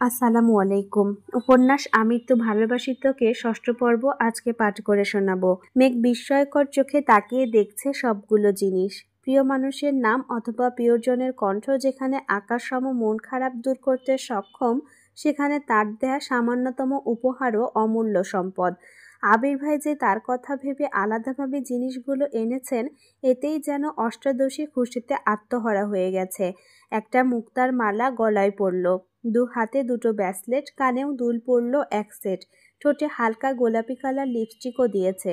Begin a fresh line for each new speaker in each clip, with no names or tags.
আসসালামু আলাইকুম। উপন্যাস আমি তো ভালোবাসি তোকে ষষ্ঠ পর্ব আজকে পাঠ করে শোনাবো। মেঘ বিস্ময়কর চোখে তাকিয়ে দেখছে সবগুলো জিনিস। প্রিয় মানুষের নাম অথবা প্রিয়জনের কণ্ঠ যেখানে আকাশসম মন খারাপ দূর করতে সক্ষম, সেখানে তার দেয়া সামান্যতম উপহারও অমূল্য সম্পদ। আবির ভাই যে তার কথা ভেবে আলাদাভাবে জিনিসগুলো এনেছেন, এতেই যেন অষ্টাদশী খুশিতে আত্মহারা হয়ে গেছে। একটা মুক্তার মালা গলায় পড়ল, দু হাতে দুটো ব্রেসলেট, কানেও দুল পরল এক সেট, ঠোঁটে হালকা গোলাপি কালার লিপস্টিকও দিয়েছে।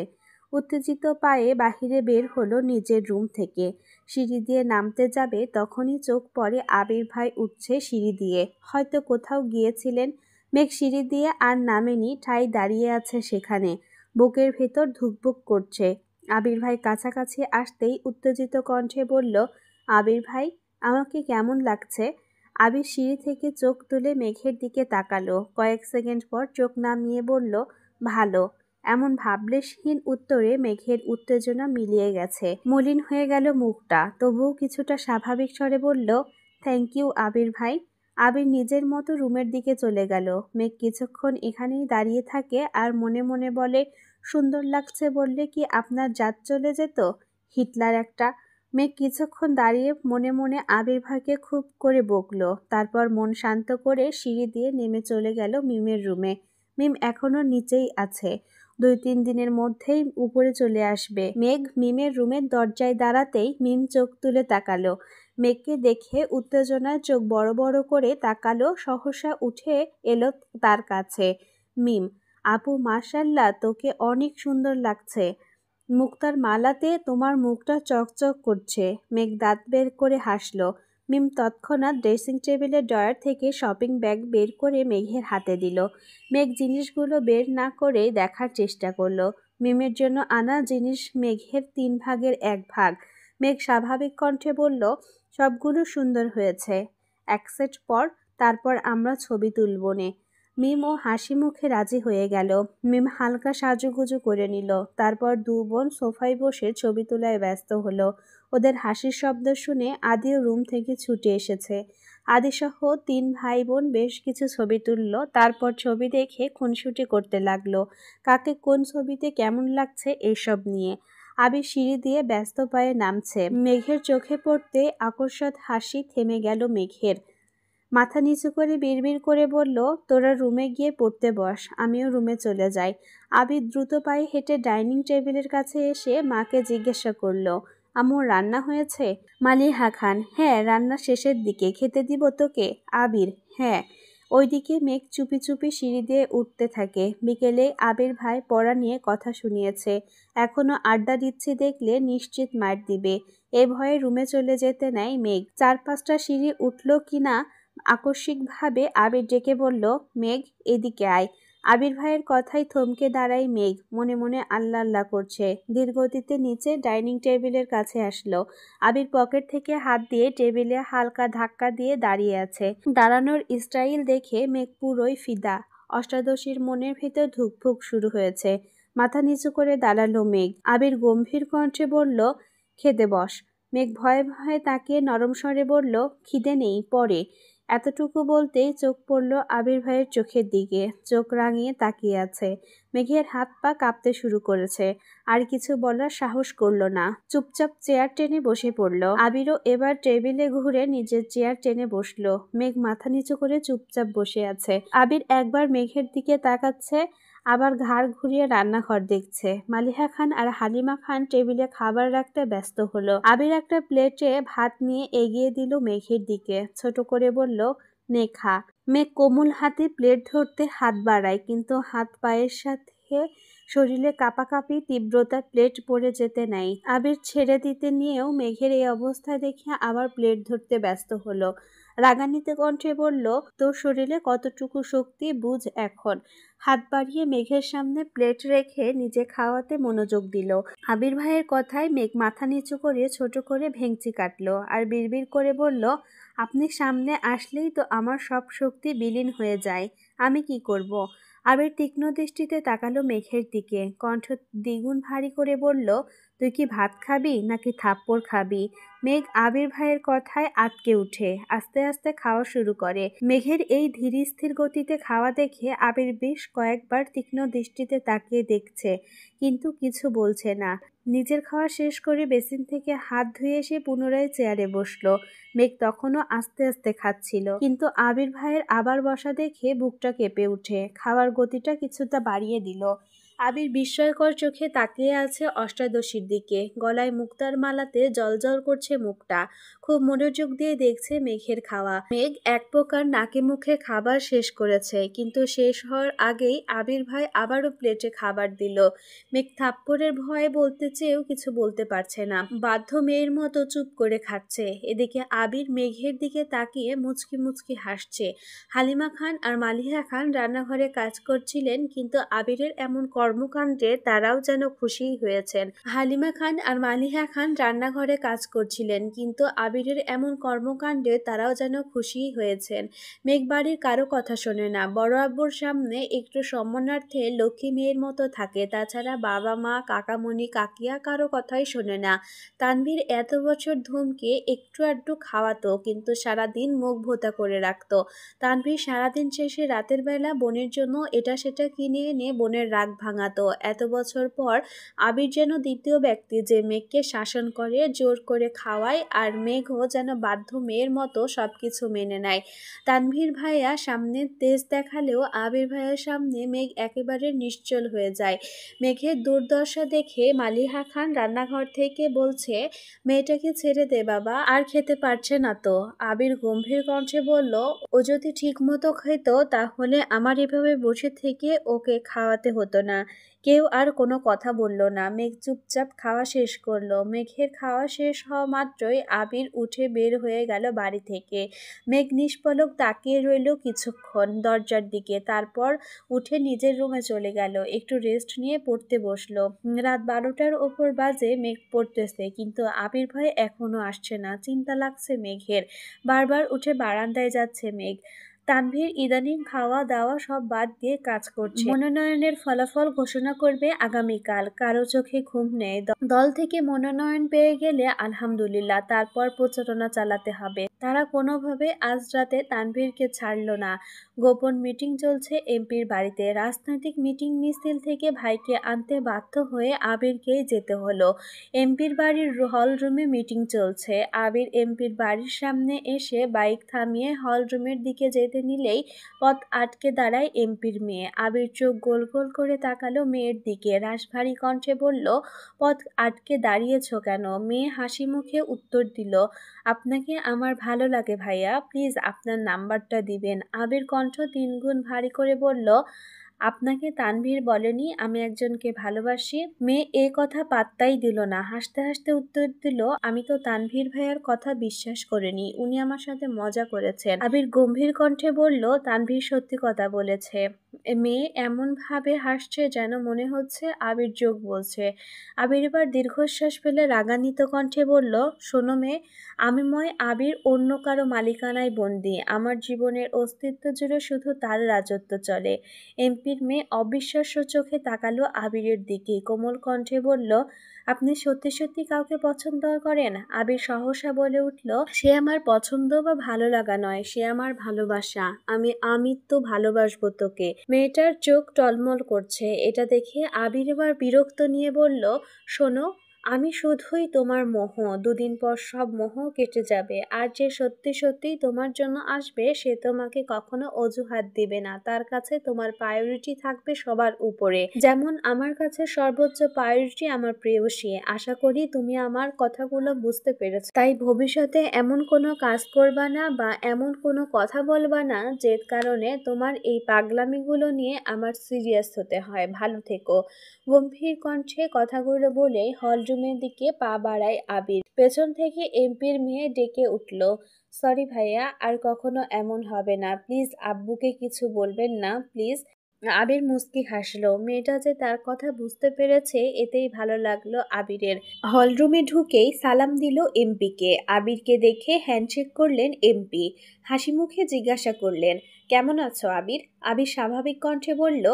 উত্তেজিত পায়ে বাহিরে বের হলো নিজের রুম থেকে। সিঁড়ি দিয়ে নামতে যাবে তখনই চোখ পড়ে আবির ভাই উঠছে সিঁড়ি দিয়ে। হয়তো কোথাও গিয়েছিলেন। মেঘ সিঁড়ি দিয়ে আর নামেনি, ঠাই দাঁড়িয়ে আছে সেখানে। বুকের ভেতর ধুকপুক করছে। আবির ভাই কাছাকাছি আসতেই উত্তেজিত কণ্ঠে বলল, আবির ভাই, আমাকে কেমন লাগছে? আবির সিঁড়ি থেকে চোখ তুলে মেঘের দিকে তাকালো। কয়েক সেকেন্ড পর চোখ নামিয়ে বলল, ভালো। এমন ভাবলেশহীন উত্তরে মেঘের উত্তেজনা মিলিয়ে গেছে। মলিন হয়ে গেল মুখটা, তবুও কিছুটা স্বাভাবিক স্বরে বলল, থ্যাংক ইউ আবির ভাই। আবির নিজের মতো রুমের দিকে চলে গেল। মেঘ কিছুক্ষণ এখানেই দাঁড়িয়ে থাকে আর মনে মনে বলে, সুন্দর লাগছে বললে কি আপনার জাত চলে যেত? হিটলার একটা। মেঘ কিছুক্ষণ দাঁড়িয়ে মনে মনে আবির ভাইকে খুব করে বকল। তারপর মন শান্ত করে সিঁড়ি দিয়ে নেমে চলে গেল মিমের রুমে। মিম এখনো নিচেই আছে, 2-3 দিনের মধ্যেই উপরে চলে আসবে। মেঘ মিমের রুমের দরজায় দাঁড়াতেই মিম চোখ তুলে তাকালো। মেঘকে দেখে উত্তেজনায় চোখ বড় বড় করে তাকালো। সহসা উঠে এলো তার কাছে। মিম, আপু মাশাআল্লাহ, তোকে অনেক সুন্দর লাগছে। মুক্তার মালাতে তোমার মুখটা চকচক করছে। মেঘ দাঁত বের করে হাসল। মিম তৎক্ষণাৎ ড্রেসিং টেবিলের ড্রয়ার থেকে শপিং ব্যাগ বের করে মেঘের হাতে দিল। মেঘ জিনিসগুলো বের না করে দেখার চেষ্টা করলো। মিমের জন্য আনা জিনিস মেঘের 3 ভাগের 1 ভাগ। মেঘ স্বাভাবিক কণ্ঠে বলল, সবগুলো সুন্দর হয়েছে। এক সেট পর, তারপর আমরা ছবি তুলবো নে। মিম ও হাসি মুখে রাজি হয়ে গেল। মিম হালকা সাজুগুজু করে নিল। তারপর 2 বোন সোফায় বসে ছবি তোলায় ব্যস্ত হলো। ওদের হাসির শব্দ শুনে আদিও রুম থেকে ছুটে এসেছে। আদিসহ 3 ভাই বোন বেশ কিছু ছবি তুলল। তারপর ছবি দেখে খুনসুটি করতে লাগলো, কাকে কোন ছবিতে কেমন লাগছে এইসব নিয়ে। আবির সিঁড়ি দিয়ে ব্যস্ত পায়ে নামছে। মেঘের চোখে পড়তে আকস্মাৎ হাসি থেমে গেল মেঘের। মাথা নিচু করে বিড়বিড় করে বলল, তোরা রুমে গিয়ে পড়তে বস, আমিও রুমে চলে যাই। আবির দ্রুত পায়ে হেঁটে ডাইনিং টেবিলের কাছে এসে মাকে জিজ্ঞাসা করল, আম্মু রান্না হয়েছে? মালিহা খান, হ্যাঁ রান্না শেষের দিকে, খেতে দিব তোকে? আবির, হ্যাঁ। ওইদিকে মেঘ চুপি চুপি সিঁড়ি দিয়ে উঠতে থাকে। বিকেলে আবির ভাই পড়া নিয়ে কথা শুনিয়েছে। এখনো আড্ডা দিচ্ছি দেখলে নিশ্চিত মার দিবে। এ ভয়ে রুমে চলে যেতে নেয় মেঘ। 4-5টা সিঁড়ি উঠল কিনা আকস্মিকভাবে আবির ডেকে বলল, মেঘ এদিকে আয়। আবির ভাইয়ের কথায় থমকে দাঁড়ায় মেঘ। মনে মনে আল্লাহ আল্লাহ করছে। ধীরগতিতে নিচে ডাইনিং টেবিলের কাছে আসলো। আবির পকেট থেকে হাত দিয়ে টেবিলে হালকা ধাক্কা দিয়ে দাঁড়িয়ে আছে। দাঁড়ানোর স্টাইল দেখে মেঘ পুরোই ফিদা। অষ্টাদশীর মনের ভেতর ধুকপুক শুরু হয়েছে। মাথা নিচু করে দাঁড়ালো মেঘ। আবির গম্ভীর কণ্ঠে বলল, খেতে বস। মেঘ ভয়ে ভয়ে তাকিয়ে নরম স্বরে বলল, খিদে নেই, পরে। এতটুকু বলতেই চোখ পড়ল আবির ভাইয়ের চোখের দিকে। চোখ রাঙিয়ে তাকিয়ে আছে। মেঘের হাত পা কাঁপতে শুরু করেছে। আর কিছু বলার সাহস করল না। চুপচাপ চেয়ার টেনে বসে পড়ল। আবিরও এবার টেবিলে ঘুরে নিজের চেয়ার টেনে বসলো। মেঘ মাথা নিচু করে চুপচাপ বসে আছে। আবির একবার মেঘের দিকে তাকাচ্ছে, আবার ঘাড় ঘুরিয়ে রান্নাঘর দেখছে। মালিহা খান আর হালিমা খান টেবিলে খাবার রাখতে ব্যস্ত হলো। আবির একটা প্লেটে ভাত নিয়ে এগিয়ে দিল মেঘের দিকে। ছোট করে বলল, নে খা। মেঘ কোমল হাতে প্লেট ধরতে হাত বাড়ায়, কিন্তু হাত পায়ের সাথে শরীরে কাঁপাকাঁপি তীব্রতা প্লেট পড়ে যেতে নাই। আবির ছেড়ে দিতে নিয়েও মেঘের এই অবস্থা দেখে আবার প্লেট ধরতে ব্যস্ত হলো। রাগান্বিত কণ্ঠে বলল, তোর শরীরে কতটুকু শক্তি বুঝ এখন। হাত বাড়িয়ে মেঘের সামনে প্লেট রেখে নিজে খাওয়াতে মনোযোগ দিল। আবির ভাইয়ের কথায় মেঘ মাথা নিচু করে ছোট করে ভেঙচি কাটলো আর বিড়বিড় করে বলল, আপনি সামনে আসলেই তো আমার সব শক্তি বিলীন হয়ে যায়, আমি কি করব? আবির তীক্ষ্ণ দৃষ্টিতে তাকালো মেঘের দিকে। কণ্ঠ দ্বিগুণ ভারী করে বলল, তুই কি ভাত খাবি নাকি থাপ্পড় খাবি? মেঘ আবির ভাইয়ের কথায় আটকে উঠে আস্তে আস্তে খাওয়া শুরু করে। মেঘের এই ধীর স্থির গতিতে খাওয়া দেখে আবির বেশ কয়েকবার তীক্ষ্ণ দৃষ্টিতে তাকিয়ে দেখছে, কিন্তু কিছু বলছে না। নিজের খাওয়া শেষ করে বেসিন থেকে হাত ধুয়ে এসে পুনরায় চেয়ারে বসলো। মেঘ তখনও আস্তে আস্তে খাচ্ছিল, কিন্তু আবির ভাইয়ের আবার বসা দেখে বুকটা কেঁপে উঠে খাওয়ার গতিটা কিছুটা বাড়িয়ে দিল। আবির বিস্ময়কর চোখে তাকিয়ে আছে অষ্টাদশীর দিকে। গলায় মুক্তার মালাতে জ্বলজ্বল করছে মুখটা। খুব মনোযোগ দিয়ে দেখছে মেঘের খাওয়া। মেঘ এক প্রকার নাকে মুখে খাবার শেষ করেছে, কিন্তু শেষ হওয়ার আগেই আবির ভাই আবারও প্লেটে খাবার দিল। মেঘ থাপ্পড়ের ভয়ে বলতে চেয়েও কিছু বলতে পারছে না, বাধ্য মেয়ের মতো চুপ করে খাচ্ছে। এদিকে আবির মেঘের দিকে তাকিয়ে মুচকি মুচকি হাসছে। হালিমা খান আর মালিহা খান রান্নাঘরে কাজ করছিলেন, কিন্তু আবিরের এমন কর্মকাণ্ডে তারাও যেন খুশিই হয়েছেন। হালিমা খান আর মালিহা খান রান্নাঘরে কাজ করছিলেন, কিন্তু আবিরের এমন কর্মকাণ্ডে তারাও যেন খুশিই হয়েছেন। মেঘ বাড়ির কারো কথা শোনে না। বড় আব্বুর সামনে একটু সম্মানার্থে লক্ষ্মী মেয়ের মতো থাকে, তাছাড়া বাবা মা কাকামণি কাকিয়া কারো কথাই শোনে না। তানভীর এত বছর ধুমকে একটু আধটু খাওয়াতো, কিন্তু সারাদিন মুখ ভোতা করে রাখতো। তানভীর সারাদিন শেষে রাতের বেলা বোনের জন্য এটা সেটা কিনে এনে বোনের রাগ ভাঙাতো। এত বছর পর আবির যেন দ্বিতীয় ব্যক্তি, যে মেঘকে শাসন করে, জোর করে খাওয়ায়, আর মেঘও যেন বাধ্য মেয়ের মতো সবকিছু মেনে নেয়। তানভীর ভাইয়া সামনে তেজ দেখালেও আবির ভাইয়ার সামনে মেঘ একেবারে নিশ্চল হয়ে যায়। মেঘের দুর্দশা দেখে মালিহা খান রান্নাঘর থেকে বলছে, মেয়েটাকে ছেড়ে দে বাবা, আর খেতে পারছে না তো। আবির গম্ভীর কণ্ঠে বলল, ও যদি ঠিক মতো খেত তাহলে আমার এভাবে বসে থেকে ওকে খাওয়াতে হতো না। কেউ আর কোনো কথা বলল না। মেঘ চুপচাপ খাওয়া শেষ করলো। মেঘের খাওয়া শেষ হওয়া মাত্রই আবির উঠে বের হয়ে গেল বাড়ি থেকে। মেঘ নিষ্পলক তাকিয়ে রইল কিছুক্ষণ দরজার দিকে, তারপর উঠে নিজের রুমে চলে গেল। একটু রেস্ট নিয়ে পড়তে বসলো। রাত 12টার ওপর বাজে। মেঘ পড়তেছে, কিন্তু আবির ভাই এখনো আসছে না। চিন্তা লাগছে মেঘের। বারবার উঠে বারান্দায় যাচ্ছে মেঘ। তানভীর ইদানিং খাওয়া দাওয়া সব বাদ দিয়ে কাজ করছে। মনোনয়নের ফলাফল ঘোষণা করবে আগামীকাল। কারো চোখে ঘুম নেই। দল থেকে মনোনয়ন পেয়ে গেলে আলহামদুলিল্লাহ, তারপর প্রচারণা চালাতে হবে। তারা কোনোভাবে আজ রাতে তানভীরকে ছাড়ল না। গোপন মিটিং চলছে এমপির বাড়িতে। রাজনৈতিক মিটিং মিছিল থেকে ভাইকে আনতে বাধ্য হয়ে আবিরকেই যেতে হলো। এমপির বাড়ির হল রুমে মিটিং চলছে। আবির এমপির বাড়ির সামনে এসে বাইক থামিয়ে হল রুমের দিকে যেতে নিলেই পথ আটকে দাঁড়ায় এমপির মেয়ে। আবির চোখ গোল গোল করে তাকালো মেয়ের দিকে, রাশভারী কণ্ঠে বলল, পথ আটকে দাঁড়িয়েছ কেন? মেয়ে হাসি মুখে উত্তর দিল, আপনাকে আমার ভালো লাগে ভাইয়া, প্লিজ আপনার নাম্বারটা দিবেন। আবির কণ্ঠ 3 গুণ ভারী করে বলল, আপনাকে তানভীর বলেনি আমি একজনকে ভালোবাসি? মেয়ে এ কথা পাত্তাই দিল না। হাসতে হাসতে উত্তর দিল, আমি তো তানভীর ভাইয়ার কথা বিশ্বাস করিনি, উনি আমার সাথে মজা করেছেন। আবির গম্ভীর কণ্ঠে বলল, তানভীর সত্যি কথা বলেছে। মেয়ে এমন ভাবে হাসছে যেন মনে হচ্ছে আবির যোগ বলছে। আবির এবার দীর্ঘশ্বাস ফেলে রাগান্বিত কণ্ঠে বলল, শোনো মেয়ে, আমি আবির অন্য কারো মালিকানায় বন্দী। আমার জীবনের অস্তিত্ব জুড়ে শুধু তার রাজত্ব চলে। এমপির মেয়ে অবিশ্বাস্য চোখে তাকালো আবিরের দিকে, কোমল কণ্ঠে বলল, আপনি সত্যি সত্যি কাউকে পছন্দ করেন? আবির সহসা বলে উঠল, সে আমার পছন্দ বা ভালো লাগা নয়, সে আমার ভালোবাসা। আমি তো ভালোবাসবো তোকে। মেয়েটার চোখ টলমল করছে। এটা দেখে আবির এবার বিরক্ত নিয়ে বলল, শোনো, আমি শুধুই তোমার মোহ। দুদিন পর সব মোহ কেটে যাবে। আর যে সত্যি সত্যিই তোমার জন্য আসবে সে তোমাকে কখনো অজুহাত দিবে না। তার কাছে তোমার প্রায়োরিটি থাকবে সবার উপরে। যেমন আমার কাছে সর্বোচ্চ প্রায়োরিটি আমার প্রেয়সী। আশা করি তুমি আমার কথাগুলো বুঝতে পেরেছো। তাই ভবিষ্যতে এমন কোনো কাজ করবা না বা এমন কোনো কথা বলবা না যে কারণে তোমার এই পাগলামিগুলো নিয়ে আমার সিরিয়াস হতে হয়। ভালো থেকো। গম্ভীর কণ্ঠে কথাগুলো বলে হলরুমের দিকে পা বাড়ায় আবির। পেছন থেকে এমপির মেয়ে ডেকে উঠল, সরি ভাইয়া, আর কখনো এমন হবে না। প্লিজ আব্বুকে কিছু বলবেন না প্লিজ। আবির মুচকি হাসলো। মেয়েটা যে তার কথা বুঝতে পেরেছে এতেই ভালো লাগলো আবিরের। হলরুমে ঢুকেই সালাম দিল এমপিকে। আবিরকে দেখে হ্যান্ডশেক করলেন এমপি। হাসি মুখে জিজ্ঞাসা করলেন, কেমন আছো আবির? আবির স্বাভাবিক কণ্ঠে বলল,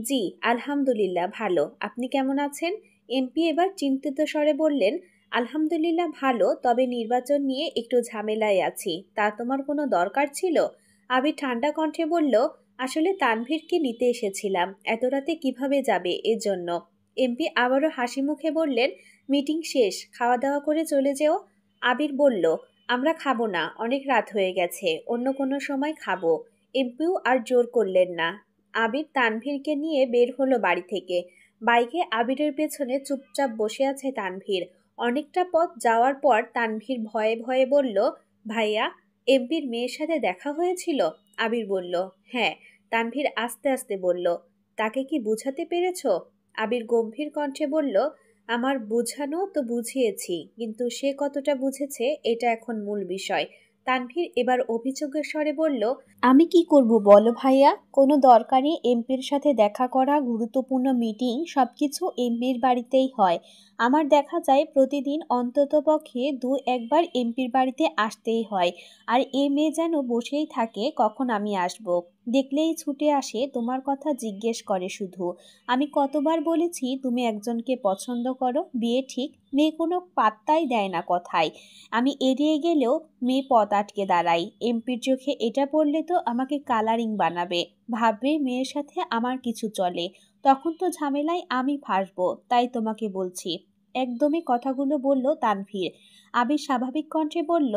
জি আলহামদুলিল্লাহ ভালো। আপনি কেমন আছেন? এমপি এবার চিন্তিত স্বরে বললেন, আলহামদুলিল্লাহ ভালো, তবে নির্বাচন নিয়ে একটু ঝামেলায় আছি। তা তোমার কোনো দরকার ছিল? আবির ঠান্ডা কণ্ঠে বলল, আসলে তানভীরকে নিতে এসেছিলাম, এত রাতে কিভাবে যাবে এজন্য। এমপি আবারও হাসি মুখে বললেন, মিটিং শেষ, খাওয়া দাওয়া করে চলে যেও। আবির বলল, আমরা খাবো না, অনেক রাত হয়ে গেছে, অন্য কোনো সময় খাবো। এমপিও আর জোর করলেন না। আবির তানভীরকে নিয়ে বের হলো বাড়ি থেকে। বাইকে আবিরের পেছনে চুপচাপ বসে আছে তানভীর। অনেকটা পথ যাওয়ার পর তানভীর ভয়ে ভয়ে বলল, ভাইয়া, এমপির মেয়ের সাথে দেখা হয়েছিল? আবির বলল, হ্যাঁ। তানভীর আস্তে আস্তে বলল, তাকে কি বুঝাতে পেরেছ? আবির গম্ভীর কণ্ঠে বলল, আমার বুঝানো তো বুঝিয়েছি, কিন্তু সে কতটা বুঝেছে এটা এখন মূল বিষয়। তানভীর এবার অভিযোগের স্বরে বলল, আমি কি করব বলো ভাইয়া? কোনো দরকারি এমপির সাথে দেখা করা, গুরুত্বপূর্ণ মিটিং সবকিছু এমপির বাড়িতেই হয়। আমার দেখা যায় প্রতিদিন অন্ততপক্ষে একবার এমপির বাড়িতে আসতেই হয়। আর এ মেয়ে যেন বসেই থাকে কখন আমি আসব। দেখলেই ছুটে আসে, তোমার কথা জিজ্ঞেস করে শুধু। আমি কতবার বলেছি তুমি একজনকে পছন্দ করো, বিয়ে ঠিক, মেয়ে কোনো পাত্তাই দেয় না কথায়। আমি এড়িয়ে গেলেও মেয়ে পথ আটকে দাঁড়াই। এমপির চোখে এটা পড়লে তো আমাকে কালারিং বানাবে, ভাববে মেয়ের সাথে আমার কিছু চলে, তখন তো ঝামেলায় আমি ফাঁসবো। তাই তোমাকে বলছি। একদমই কথাগুলো বলল তানভীর। আবির স্বাভাবিক কণ্ঠে বলল,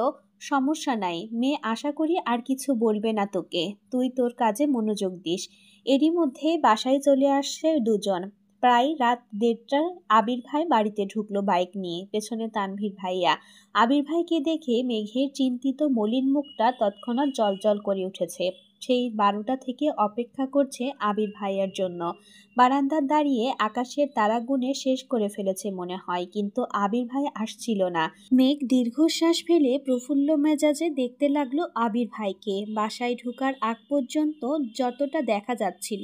সমস্যা নাই, মেয়ে আশা করি আর কিছু বলবে না তোকে, তুই তোর কাজে মনোযোগ দিস। এরই মধ্যে বাসায় চলে আসছে দুজন। প্রায় রাত 1:30টায় আবির ভাই বাড়িতে ঢুকলো বাইক নিয়ে, পেছনে তানভীর ভাইয়া। আবির ভাইকে দেখে মেঘের চিন্তিত মলিন মুখটা তৎক্ষণাৎ জ্বলজ্বল করে উঠেছে। সেই 12টা থেকে অপেক্ষা করছে আবির ভাইয়ার জন্য। বারান্দার দাঁড়িয়ে আকাশের তারা গুনে শেষ করে ফেলেছে মনে হয়, কিন্তু আবির ভাই আসছিল না। মেঘ দীর্ঘশ্বাস ফেলে প্রফুল্ল মেজাজে দেখতে লাগলো আবির ভাইকে বাসায় ঢোকার আগ পর্যন্ত যতটা দেখা যাচ্ছিল।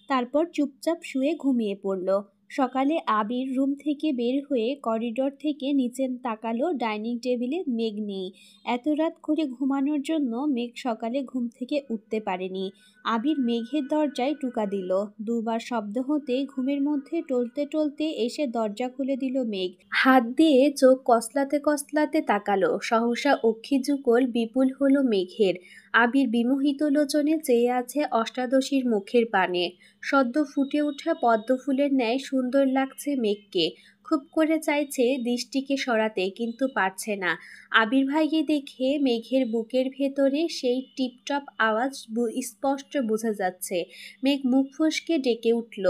তারপর চুপচাপ শুয়ে ঘুমিয়ে পড়ল। সকালে আবির রুম থেকে বের হয়ে করিডোর থেকে নিচে তাকালো, ডাইনিং টেবিলে মেঘ নেই। এত রাত করে ঘুমানোর জন্য মেঘ সকালে ঘুম থেকে উঠতে পারেনি। আবির মেঘের দরজায় টোকা দিল। দুবার শব্দ হতেই ঘুমের মধ্যে টলতে টলতে এসে দরজা খুলে দিল মেঘ। হাত দিয়ে চোখ কসলাতে কসলাতে তাকালো। সহসা অক্ষি যুগল বিপুল হলো মেঘের। আবির বিমোহিত লোচনে চেয়ে আছে অষ্টাদশীর মুখের পানে। সদ্য ফুটে ওঠা পদ্ম ফুলের ন্যায় সুন্দর লাগছে মেঘকে। খুব করে চাইছে দৃষ্টিকে সরাতে, কিন্তু পারছে না। আবির ভাইকে দেখে মেঘের বুকের ভেতরে সেই টিপটপ আওয়াজ স্পষ্ট বোঝা যাচ্ছে। মেঘ মুখ ফসকে ডেকে উঠল,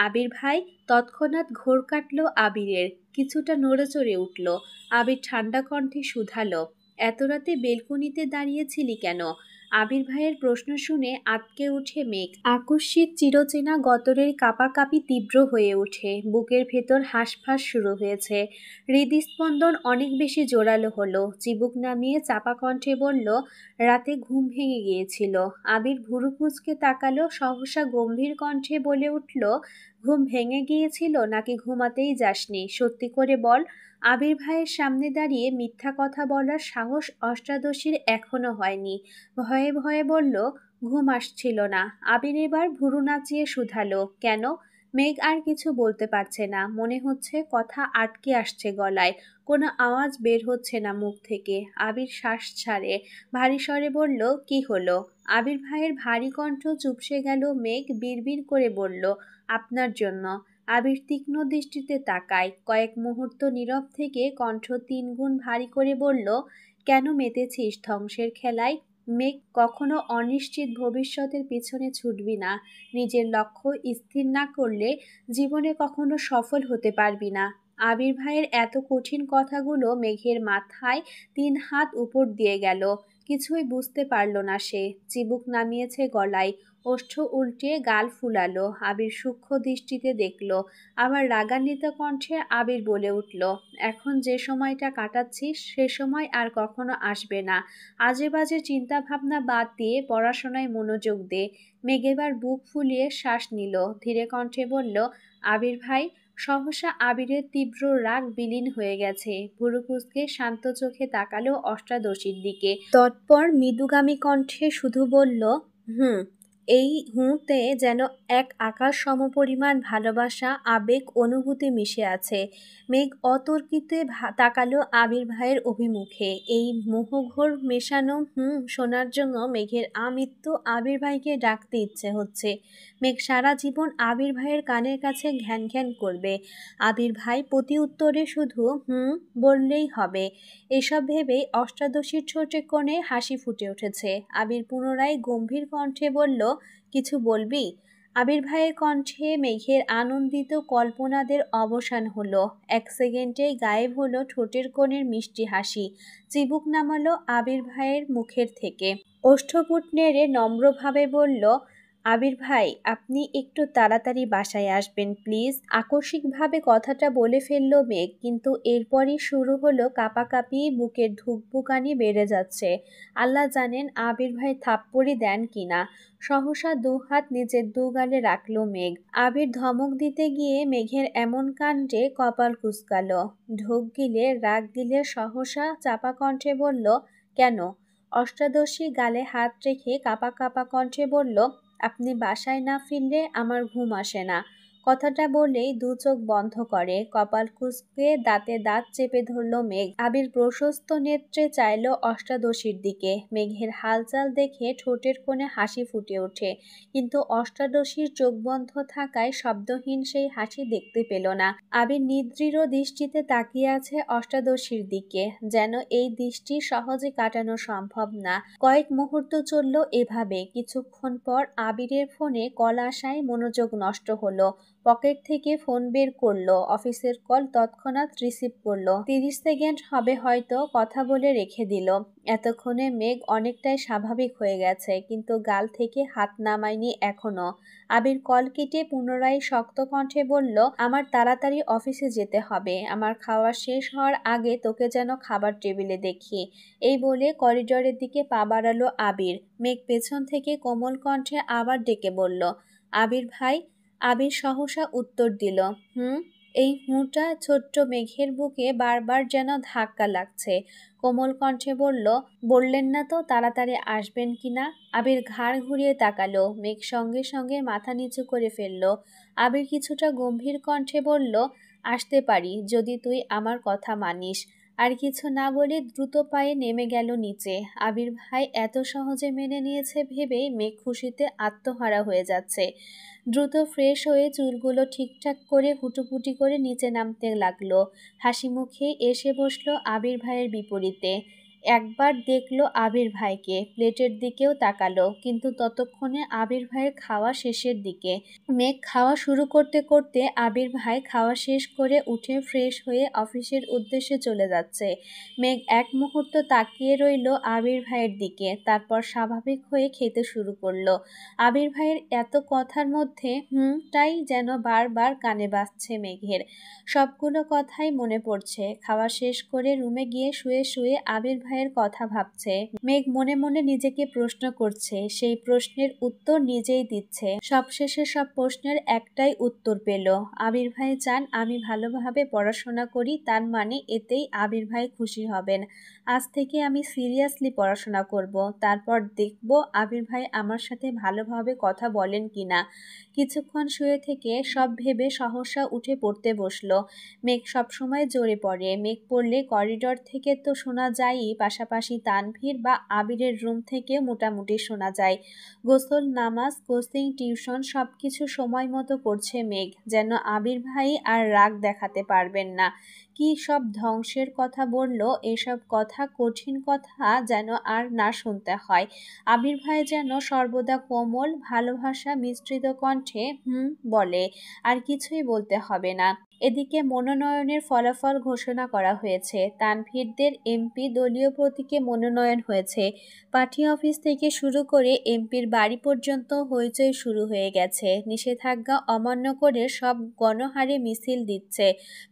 আবির ভাই। তৎক্ষণাৎ ঘোর কাটল আবিরের, কিছুটা নড়েচড়ে উঠল। আবির ঠান্ডা কণ্ঠে শুধালো, এত রাতে বেলকনিতে দাঁড়িয়েছিলি কেন? আবির ভাইয়ের প্রশ্ন শুনে আঁতকে ওঠে মেঘ। আকস্মিক চিরচেনা গতরের কাঁপাকাঁপি তীব্র হয়ে ওঠে। বুকের ভেতর হাঁসফাঁস শুরু হয়েছে। হৃদস্পন্দন অনেক বেশি জোরালো হলো। চিবুক নামিয়ে চাপা কণ্ঠে বলল, রাতে ঘুম ভেঙে গিয়েছিল। আবির ভুরু কুঁচকে তাকালো। সহসা গম্ভীর কণ্ঠে বলে উঠল, ঘুম ভেঙে গিয়েছিল নাকি ঘুমাতেই যাসনি? সত্যি করে বল। আবির ভাইয়ের সামনে দাঁড়িয়ে মিথ্যা কথা বলার সাহস অষ্টাদশীর এখনো হয়নি। ভয়ে ভয়ে বলল, ঘুম আসছিল না। আবির এবার ভুরু নাচিয়ে শুধালো, কেন? মেঘ আর কিছু বলতে পারছে না। মনে হচ্ছে কথা আটকে আসছে গলায়, কোনো আওয়াজ বের হচ্ছে না মুখ থেকে। আবির শ্বাস ছাড়ে, ভারী স্বরে বলল, কি হলো? আবির ভাইয়ের ভারী কণ্ঠ চুপসে গেল। মেঘ বিড়বিড় করে বলল, আপনার জন্য। আবির তীক্ষ্ণ দৃষ্টিতে তাকায়। কয়েক মুহূর্ত নীরব থেকে কণ্ঠ 3 গুণ ভারী করে বলল, কেন মেতেছিস ধ্বংসের খেলায়? মেঘ, কখনো অনিশ্চিত ভবিষ্যতের পিছনে ছুটবি না। নিজের লক্ষ্য স্থির না করলে জীবনে কখনো সফল হতে পারবি না। আবির ভাইয়ের এত কঠিন কথাগুলো মেঘের মাথায় 3 হাত উপর দিয়ে গেল। কিছুই বুঝতে পারল না সে। চিবুক নামিয়েছে গলায়, ওষ্ঠ উল্টে গাল ফুলালো। আবির সূক্ষ্ম দৃষ্টিতে দেখল। আবার রাগান্বিত কণ্ঠে আবির বলে উঠল, এখন যে সময়টা কাটাচ্ছিস সে সময় আর কখনো আসবে না। আজে বাজে চিন্তা ভাবনা বাদ দিয়ে পড়াশোনায় মনোযোগ দে। মেঘ এবার বুক ফুলিয়ে শ্বাস নিল। ধীরে কণ্ঠে বলল, আবির ভাই। সহসা আবিরের তীব্র রাগ বিলীন হয়ে গেছে। ভুরু কুঁচকে শান্ত চোখে তাকালো অষ্টাদশীর দিকে। তৎপর মৃদুগামী কণ্ঠে শুধু বলল, হুম। এই মুহূর্তে যেন এক আকাশ সমপরিমাণ ভালোবাসা, আবেগ, অনুভূতি মিশে আছে। মেঘ অতর্কিতে তাকালো আবির ভাইয়ের অভিমুখে। এই মোহঘোর মেশানো শোনার জন্য মেঘের আমৃত্যু আবির ভাইকে ডাকতে ইচ্ছে হচ্ছে। মেঘ সারা জীবন আবির ভাইয়ের কানের কাছে ঘ্যান ঘ্যান করবে। আবির ভাই প্রতি উত্তরে শুধু বললেই হবে। এসব ভেবেই অষ্টাদশীর ছোটে কোণে হাসি ফুটে উঠেছে। আবির পুনরায় গম্ভীর কণ্ঠে বলল, কিছু বলবি? আবির ভাইয়ের কণ্ঠে মেঘের আনন্দিত কল্পনাদের অবসান হলো। এক সেকেন্ডেই গায়েব হলো ঠোঁটের কোণের মিষ্টি হাসি। চিবুক নামালো আবির ভাইয়ের মুখের থেকে। ওষ্ঠপুট নেড়ে নম্রভাবে বলল, আবির ভাই, আপনি একটু তাড়াতাড়ি বাসায় আসবেন প্লিজ। আকস্মিকভাবে কথাটা বলে ফেলল মেঘ, কিন্তু এরপরই শুরু হলো কাঁপাকাঁপি, বুকের ধুকপুকানি বেড়ে যাচ্ছে। আল্লাহ জানেন আবির ভাই থাপ্পড়ি দেন কিনা। সহসা দুহাত নিজের দুগালে রাখল মেঘ। আবির ধমক দিতে গিয়ে মেঘের এমন কাণ্ডে কপাল কুঁচকালো। ঢোক গিলে রাগ গিলে সহসা চাপা কণ্ঠে বলল, কেন? অষ্টাদশী গালে হাত রেখে কাঁপা কাঁপা কণ্ঠে বলল, আপনি বাসায় না ফিরলে আমার ঘুম আসে না। কথাটা বলেই দু চোখ বন্ধ করে কপাল কুঁচকে দাঁতে দাঁত চেপে ধরল মেঘ। আবির প্রশস্ত নেত্রে চাইল অষ্টাদশীর দিকে। মেঘের হালচাল দেখে ঠোঁটের কোণে হাসি ফুটে ওঠে, কিন্তু অষ্টাদশীর চোখ বন্ধ থাকায় শব্দহীন সেই হাসি দেখতে পেল না। আবির নিদৃঢ় দৃষ্টিতে তাকিয়ে আছে অষ্টাদশীর দিকে, যেন এই দৃষ্টি সহজে কাটানো সম্ভব না। কয়েক মুহূর্ত চলল এভাবে। কিছুক্ষণ পর আবিরের ফোনে কল আসায় মনোযোগ নষ্ট হলো। পকেট থেকে ফোন বের করলো, অফিসের কল তৎক্ষণাৎ রিসিভ করলো। 30 সেকেন্ড হবে হয়তো, কথা বলে রেখে দিল। এতক্ষণে মেঘ অনেকটাই স্বাভাবিক হয়ে গেছে, কিন্তু গাল থেকে হাত নামায়নি এখনো। আবির কল কেটে পুনরায় শক্ত কণ্ঠে বলল, আমার তাড়াতাড়ি অফিসে যেতে হবে। আমার খাওয়া শেষ হওয়ার আগে তোকে যেন খাবার টেবিলে দেখি। এই বলে করিডোরের দিকে পা বাড়ালো আবির। মেঘ পেছন থেকে কোমল কণ্ঠে আবার ডেকে বলল, আবির ভাই। আবির সহসা উত্তর দিল, এই হুঁটা ছোট্ট মেঘের বুকে বারবার যেন ধাক্কা লাগছে। কোমল কণ্ঠে বলল, বললেন না তো তাড়াতাড়ি আসবেন কিনা? আবির ঘাড় ঘুরিয়ে তাকালো। মেঘ সঙ্গে সঙ্গে মাথা নিচু করে ফেলল। আবির কিছুটা গম্ভীর কণ্ঠে বলল, আসতে পারি যদি তুই আমার কথা মানিস। আর কিছু না বলে দ্রুত পায়ে নেমে গেল নিচে। আবির ভাই এত সহজে মেনে নিয়েছে ভেবেই মেঘ খুশিতে আত্মহারা হয়ে যাচ্ছে। দ্রুত ফ্রেশ হয়ে চুলগুলো ঠিকঠাক করে হুটুপুটি করে নিচে নামতে লাগলো। হাসি মুখে এসে বসলো আবির ভাইয়ের বিপরীতে। একবার দেখলো আবির ভাইকে, প্লেটের দিকেও তাকালো, কিন্তু ততক্ষণে আবির ভাইয়ের খাওয়া শেষের দিকে। মেঘ খাওয়া শুরু করতে করতে আবির ভাই খাওয়া শেষ করে উঠে ফ্রেশ হয়ে অফিসের উদ্দেশ্যে চলে যাচ্ছে। মেঘ এক মুহূর্ত তাকিয়ে রইল আবির ভাইয়ের দিকে, তারপর স্বাভাবিক হয়ে খেতে শুরু করলো। আবির ভাইয়ের এত কথার মধ্যে টাই যেন বারবার কানে বাজছে মেঘের। সবগুলো কথাই মনে পড়ছে। খাওয়া শেষ করে রুমে গিয়ে শুয়ে শুয়ে আবির ভাইয়ের কথা ভাবছে। মেঘ মনে মনে নিজেকে প্রশ্ন করছে, সেই প্রশ্নের উত্তর নিজেই দিচ্ছে। সবশেষে সব প্রশ্নের একটাই উত্তর পেল। আবির ভাই চান আমি ভালোভাবে পড়াশোনা করি, তার মানে এতেই আবির ভাই খুশি হবেন। আজ থেকে আমি সিরিয়াসলি পড়াশোনা করব, তারপর দেখব আবির ভাই আমার সাথে ভালোভাবে কথা বলেন কিনা। কিছুক্ষণ শুয়ে থেকে সব ভেবে সহসা উঠে পড়তে বসলো। মেঘ সবসময় জোরে পড়ে। মেঘ পড়লে করিডোর থেকে তো শোনা যায়ই, পাশাপাশি তানভীর বা আবিরের রুম থেকে মোটামুটি শোনা যায়। গোসল, নামাজ, কোচিং, টিউশন সবকিছু সময় মতো করছে মেঘ, যেন আবির ভাই আর রাগ দেখাতে পারবেন না। কি সব ধ্বংসের কথা বলল, এসব কথা, কঠিন কথা যেন আর না শুনতে হয়। আবির ভাই যেন সর্বদা কোমল ভালোবাসা মিশ্রিত কণ্ঠে বলে, আর কিছুই বলতে হবে না। এদিকে মনোনয়নের ফলাফল ঘোষণা করা হয়েছে। তানভীরদের এমপি দলীয় প্রতীকে মনোনয়ন হয়েছে। পার্টি অফিস থেকে শুরু করে এমপির বাড়ি পর্যন্ত হইচই শুরু হয়ে গেছে। নিষেধাজ্ঞা অমান্য করে সব গণহারে মিছিল দিচ্ছে।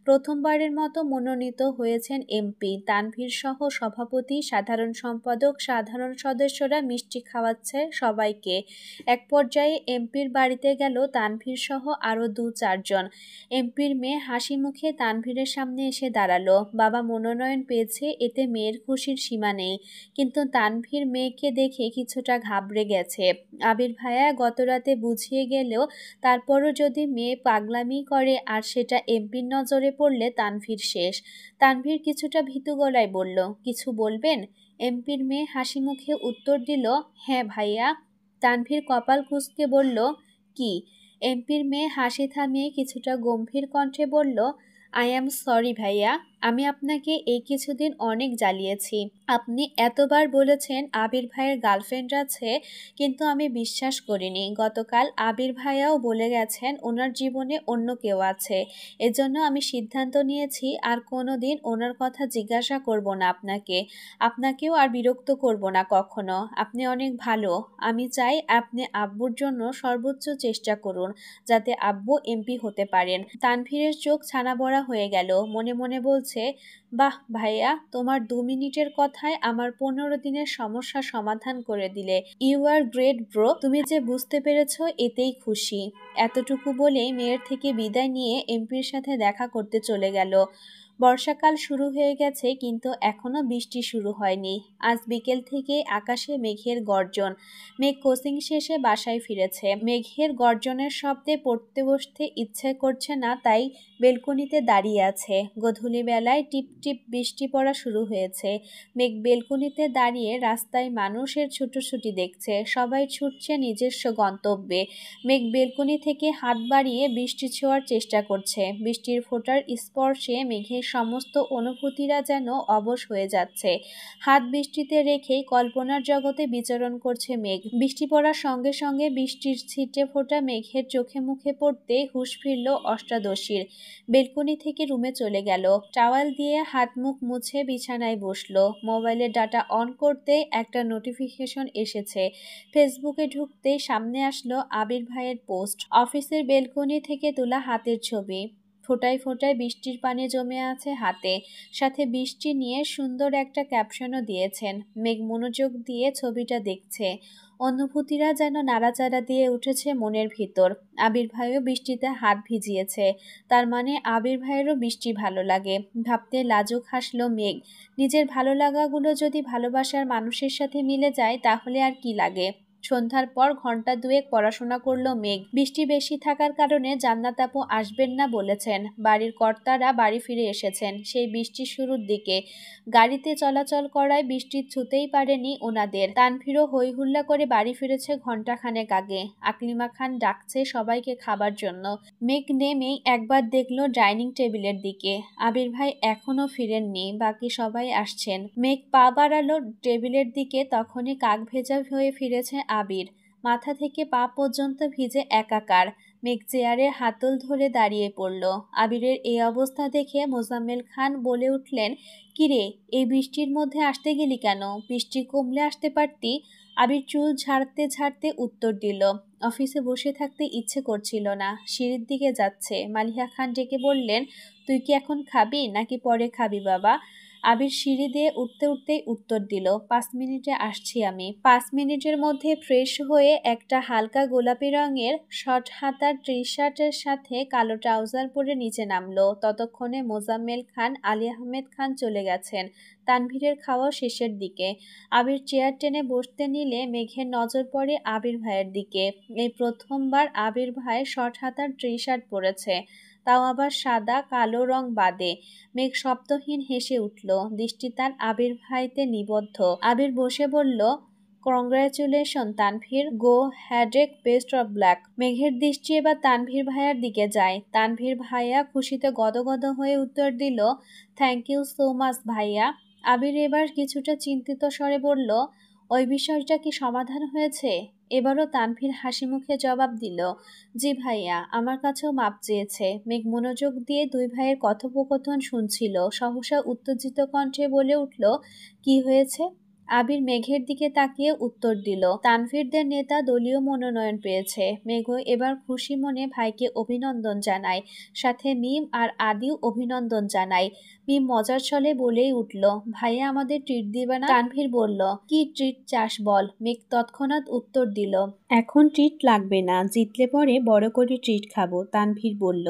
প্রথমবারের মতো মনোনীত হয়েছেন এমপি। তানভীর সহ সভাপতি, সাধারণ সম্পাদক, সাধারণ সদস্যরা মিষ্টি খাওয়াচ্ছে সবাইকে। এক পর্যায়ে এমপির বাড়িতে গেল তানভীর সহ আরও 2-4 জন। এমপির মেয়ে হাসি মুখে তানভীরের সামনে এসে দাঁড়ালো। বাবা মনোনয়ন পেয়েছে, এতে মেয়ের খুশির সীমা নেই, কিন্তু তানভীর মেয়েকে দেখে কিছুটা ঘাবড়ে গেছে। আবির ভাইয়া গতরাতে বুঝিয়ে গেলেও তারপরও যদি মেয়ে পাগলামি করে আর সেটা এমপির নজরে পড়লে তানভীর শেষ। তানভীর কিছুটা ভীতু গলায় বলল, কিছু বলবেন? এমপির মেয়ে হাসি মুখে উত্তর দিল, হ্যাঁ ভাইয়া। তানভীর কপাল কুঁচকে বলল, কি? এমপির মেয়ে হাসি থামিয়ে কিছুটা গম্ভীর কণ্ঠে বলল, আই অ্যাম সরি ভাইয়া, আমি আপনাকে এই কিছুদিন অনেক জ্বালিয়েছি। আপনি এতবার বলেছেন আবির ভাইয়ের গার্লফ্রেন্ড আছে, কিন্তু আমি বিশ্বাস করিনি। গতকাল আবির ভাইয়াও বলে গেছেন ওনার জীবনে অন্য কেউ আছে। এজন্য আমি সিদ্ধান্ত নিয়েছি আর কোনোদিন ওনার কথা জিজ্ঞাসা করব না আপনাকেও আর বিরক্ত করব না কখনো। আপনি অনেক ভালো। আমি চাই আপনি আব্বুর জন্য সর্বোচ্চ চেষ্টা করুন যাতে আব্বু এমপি হতে পারেন। তানভীরের চোখ ছানা বড়া হয়ে গেল। মনে মনে বলছে, বাহ ভাইয়া, তোমার 2 মিনিটের কথায় আমার 15 দিনের সমস্যা সমাধান করে দিলে। You are great bro. তুমি যে বুঝতে পেরেছো এতেই খুশি। এতটুকু বলেই মেয়ের থেকে বিদায় নিয়ে এমপির সাথে দেখা করতে চলে গেল। বর্ষাকাল শুরু হয়ে গেছে, কিন্তু এখনো বৃষ্টি শুরু হয়নি। আজ বিকেল থেকে আকাশে মেঘের গর্জন। মেঘ কোচিং শেষে বাসায় ফিরেছে। মেঘের গর্জনের শব্দে পড়তে বসতে ইচ্ছে করছে না, তাই বেলকনিতে দাঁড়িয়ে আছে। গোধূলি বেলায় টিপ টিপ বৃষ্টি পড়া শুরু হয়েছে। মেঘ বেলকনিতে দাঁড়িয়ে রাস্তায় মানুষের ছুটোছুটি দেখছে। সবাই ছুটছে নিজস্ব গন্তব্যে। মেঘ বেলকনি থেকে হাত বাড়িয়ে বৃষ্টি ছোঁয়ার চেষ্টা করছে। বৃষ্টির ফোঁটার স্পর্শে মেঘের সমস্ত অনুভূতিরা যেন অবশ হয়ে যাচ্ছে। হাত বৃষ্টিতে রেখেই কল্পনার জগতে বিচরণ করছে মেঘ। বৃষ্টি পড়ার সঙ্গে সঙ্গে বৃষ্টির ছিটে ফোঁটা মেঘের চোখে মুখে পড়তে হুঁশ ফিরল অষ্টাদশীর। বেলকনি থেকে রুমে চলে গেল। টাওয়াল দিয়ে হাত মুখ মুছে বিছানায় বসলো। মোবাইলের ডাটা অন করতে একটা নোটিফিকেশন এসেছে। ফেসবুকে ঢুকতেই সামনে আসলো আবির ভাইয়ের পোস্ট। অফিসের বেলকনি থেকে তোলা হাতের ছবি। ফোঁটায় ফোঁটায় বৃষ্টির পানি জমে আছে হাতে। সাথে বৃষ্টি নিয়ে সুন্দর একটা ক্যাপশনও দিয়েছেন। মেঘ মনোযোগ দিয়ে ছবিটা দেখছে। অনুভূতিরা যেন নাড়াচাড়া দিয়ে উঠেছে মনের ভিতর। আবির ভাইও বৃষ্টিতে হাত ভিজিয়েছে, তার মানে আবির ভাইয়েরও বৃষ্টি ভালো লাগে। ভাবতে লাজুক হাসলো মেঘ। নিজের ভালো লাগাগুলো যদি ভালোবাসার মানুষের সাথে মিলে যায় তাহলে আর কি লাগে। সন্ধ্যার পর ঘন্টা দুয়েক পড়াশোনা করলো মেঘ। বৃষ্টি বেশি থাকার কারণে জান্নাত আপু আসবেন না বলেছেন। বাড়ির কর্তারা বাড়ি ফিরে এসেছেন সেই বৃষ্টির শুরুর দিকে। গাড়িতে চলাচল করায় বৃষ্টি ছুতেই পারেনি ওনাদের। তানভীরও হই হুল্লা করে বাড়ি ফিরেছে ঘন্টাখানেক আগে। আকলিমা খান ডাকছে সবাইকে খাবার জন্য। মেঘ নেমেই একবার দেখলো ডাইনিং টেবিলের দিকে। আবির ভাই এখনো ফিরেননি, বাকি সবাই আসছেন। মেঘ পা বাড়ালো টেবিলের দিকে, তখনই কাক ভেজা হয়ে ফিরেছে আবির। মাথা থেকে পা পর্যন্ত ভিজে একাকার। মেঘ চেয়ারে হাতল ধরে দাঁড়িয়ে পড়ল। আবিরের এই অবস্থা দেখে মোজাম্মেল খান বলে উঠলেন, কিরে, এই বৃষ্টির মধ্যে আসতে গেলি কেন? বৃষ্টি কমলে আসতে পারতি। আবির চুল ঝাড়তে ঝাড়তে উত্তর দিল, অফিসে বসে থাকতে ইচ্ছে করছিল না, সিঁড়ির দিকে যাচ্ছে। মালিহা খান ডেকে বললেন, তুই কি এখন খাবি নাকি পরে খাবি বাবা? আবির সিঁড়ি দিয়ে উঠতে উঠতেই উত্তর দিল, 5 মিনিটে আসছি আমি। 5 মিনিটের মধ্যে ফ্রেশ হয়ে একটা হালকা গোলাপি রঙের শর্ট হাতার টি শার্টের সাথে কালো ট্রাউজার পরে নিচে নামলো। ততক্ষণে মোজাম্মেল খান, আলী আহমেদ খান চলে গেছেন। তানভীরের খাওয়া শেষের দিকে। আবির চেয়ার টেনে বসতে নিলে মেঘের নজর পড়ে আবির ভাইয়ের দিকে। এই প্রথমবার আবির ভাই শর্ট হাতার টি শার্ট পরেছে, তাও আবার সাদা কালো রং বাদে। মেঘ শব্দহীন হেসে উঠল। দৃষ্টি তার আবির ভাইতে নিবদ্ধ। আবির বসে বলল, congratulation Tanvir, go headache best of black. মেঘের দৃষ্টি এবার তানভীর ভাইয়ার দিকে যায়। তানভীর ভাইয়া খুশিতে গদগদ হয়ে উত্তর দিল, থ্যাংক ইউ সো মাচ ভাইয়া। আবির এবার কিছুটা চিন্তিত স্বরে বলল, ওই বিষয়টা কি সমাধান হয়েছে? এবারও তানভীর হাসি মুখে জবাব দিল, জি ভাইয়া, আমার কাছেও মাপ চেয়েছে। মেঘ মনোযোগ দিয়ে দুই ভাইয়ের কথোপকথন শুনছিল। সহসা উত্তেজিত কণ্ঠে বলে উঠল, কি হয়েছে? আবির মেঘের দিকে তাকিয়ে উত্তর দিল, তানভীরদের নেতা দলীয় মনোনয়ন পেয়েছে। মেঘও এবার খুশি মনে ভাইকে অভিনন্দন জানায়। সাথে মিম আর আদিও অভিনন্দন জানায়। মিম মজার ছলে বলেই উঠল, ভাইয়া আমাদের ট্রিট দিবে না? তানভীর বলল, কি ট্রিট চাস বল? মেঘ তৎক্ষণাৎ উত্তর দিল, এখন ট্রিট লাগবে না, জিতলে পরে বড় করে ট্রিট খাবো। তানভীর বলল,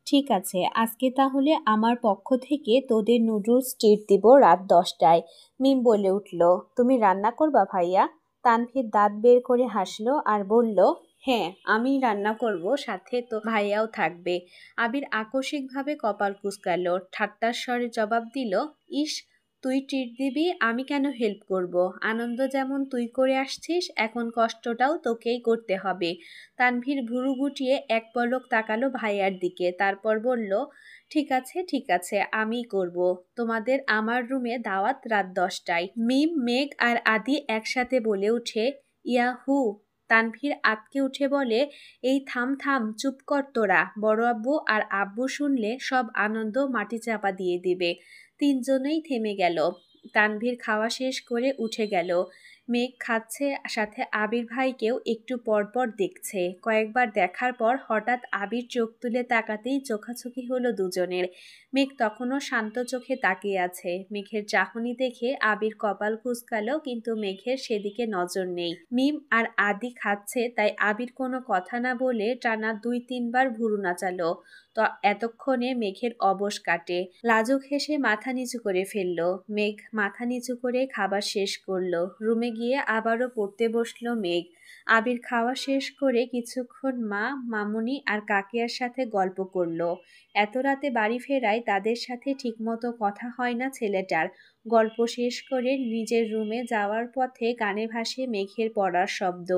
ঠিক আছে, আজকে তাহলে আমার পক্ষ থেকে তোদের নুডলস ট্রিট দিব রাত 10টায়। মিম বলে উঠল, তুমি রান্না করবা ভাইয়া? তানভীর দাঁত বের করে হাসলো আর বলল, হ্যাঁ আমি রান্না করব, সাথে তো ভাইয়াও থাকবে। আবির আকস্মিকভাবে কপাল কুঁচকালো, ঠাট্টার স্বরে জবাব দিল, ইস, তুই ট্রিট দিবি, আমি কেন হেল্প করব? আনন্দ যেমন তুই করে আসছিস, এখন কষ্টটাও তোকেই করতে হবে। তানভীর ভুরু গুটিয়ে এক পলক তাকালো ভাইয়ার দিকে, তারপর বলল, ঠিক আছে ঠিক আছে, আমিই করব। তোমাদের আমার রুমে দাওয়াত রাত 10টায়। মিম, মেঘ আর আদি একসাথে বলে উঠে, ইয়াহু। তানভীর আঁতকে উঠে বলে, এই থাম থাম, চুপ কর তোরা, বড় আব্বু আর আব্বু শুনলে সব আনন্দ মাটি চাপা দিয়ে দিবে। তিনজনেই থেমে গেল। তানভীর খাওয়া শেষ করে উঠে গেল। মেঘ খাচ্ছে, সাথে আবির ভাইকেও একটু পরপর দেখছে। কয়েকবার দেখার পর হঠাৎ আবির চোখ তুলে তাকাতেই চোখাচোখি হলো দুজনের। মেঘ তখনও শান্ত চোখে তাকিয়ে আছে। মেঘের চাহনি দেখে আবির কপাল কুঁচকালো, কিন্তু মেঘের সেদিকে নজর নেই। মিম আর আদি খাচ্ছে, তাই আবির কোনো কথা না বলে টানা 2-3 বার ভুরু নাচালো। তো এতক্ষণে মেঘের অবশ কাটে। লাজুক হেসে মাথা নিচু করে ফেলল। মেঘ মাথা নিচু করে খাবার শেষ করলো। রুমে গিয়ে আবারও পড়তে বসলো মেঘ। আবির খাওয়া শেষ করে কিছুক্ষণ মা, মামুনি আর কাকিয়ার সাথে গল্প করলো। এত রাতে বাড়ি ফেরায় তাদের সাথে ঠিকমতো কথা হয় না ছেলেটার। গল্প শেষ করে নিজের রুমে যাওয়ার পথে কানে ভাসে মেঘের পড়ার শব্দ।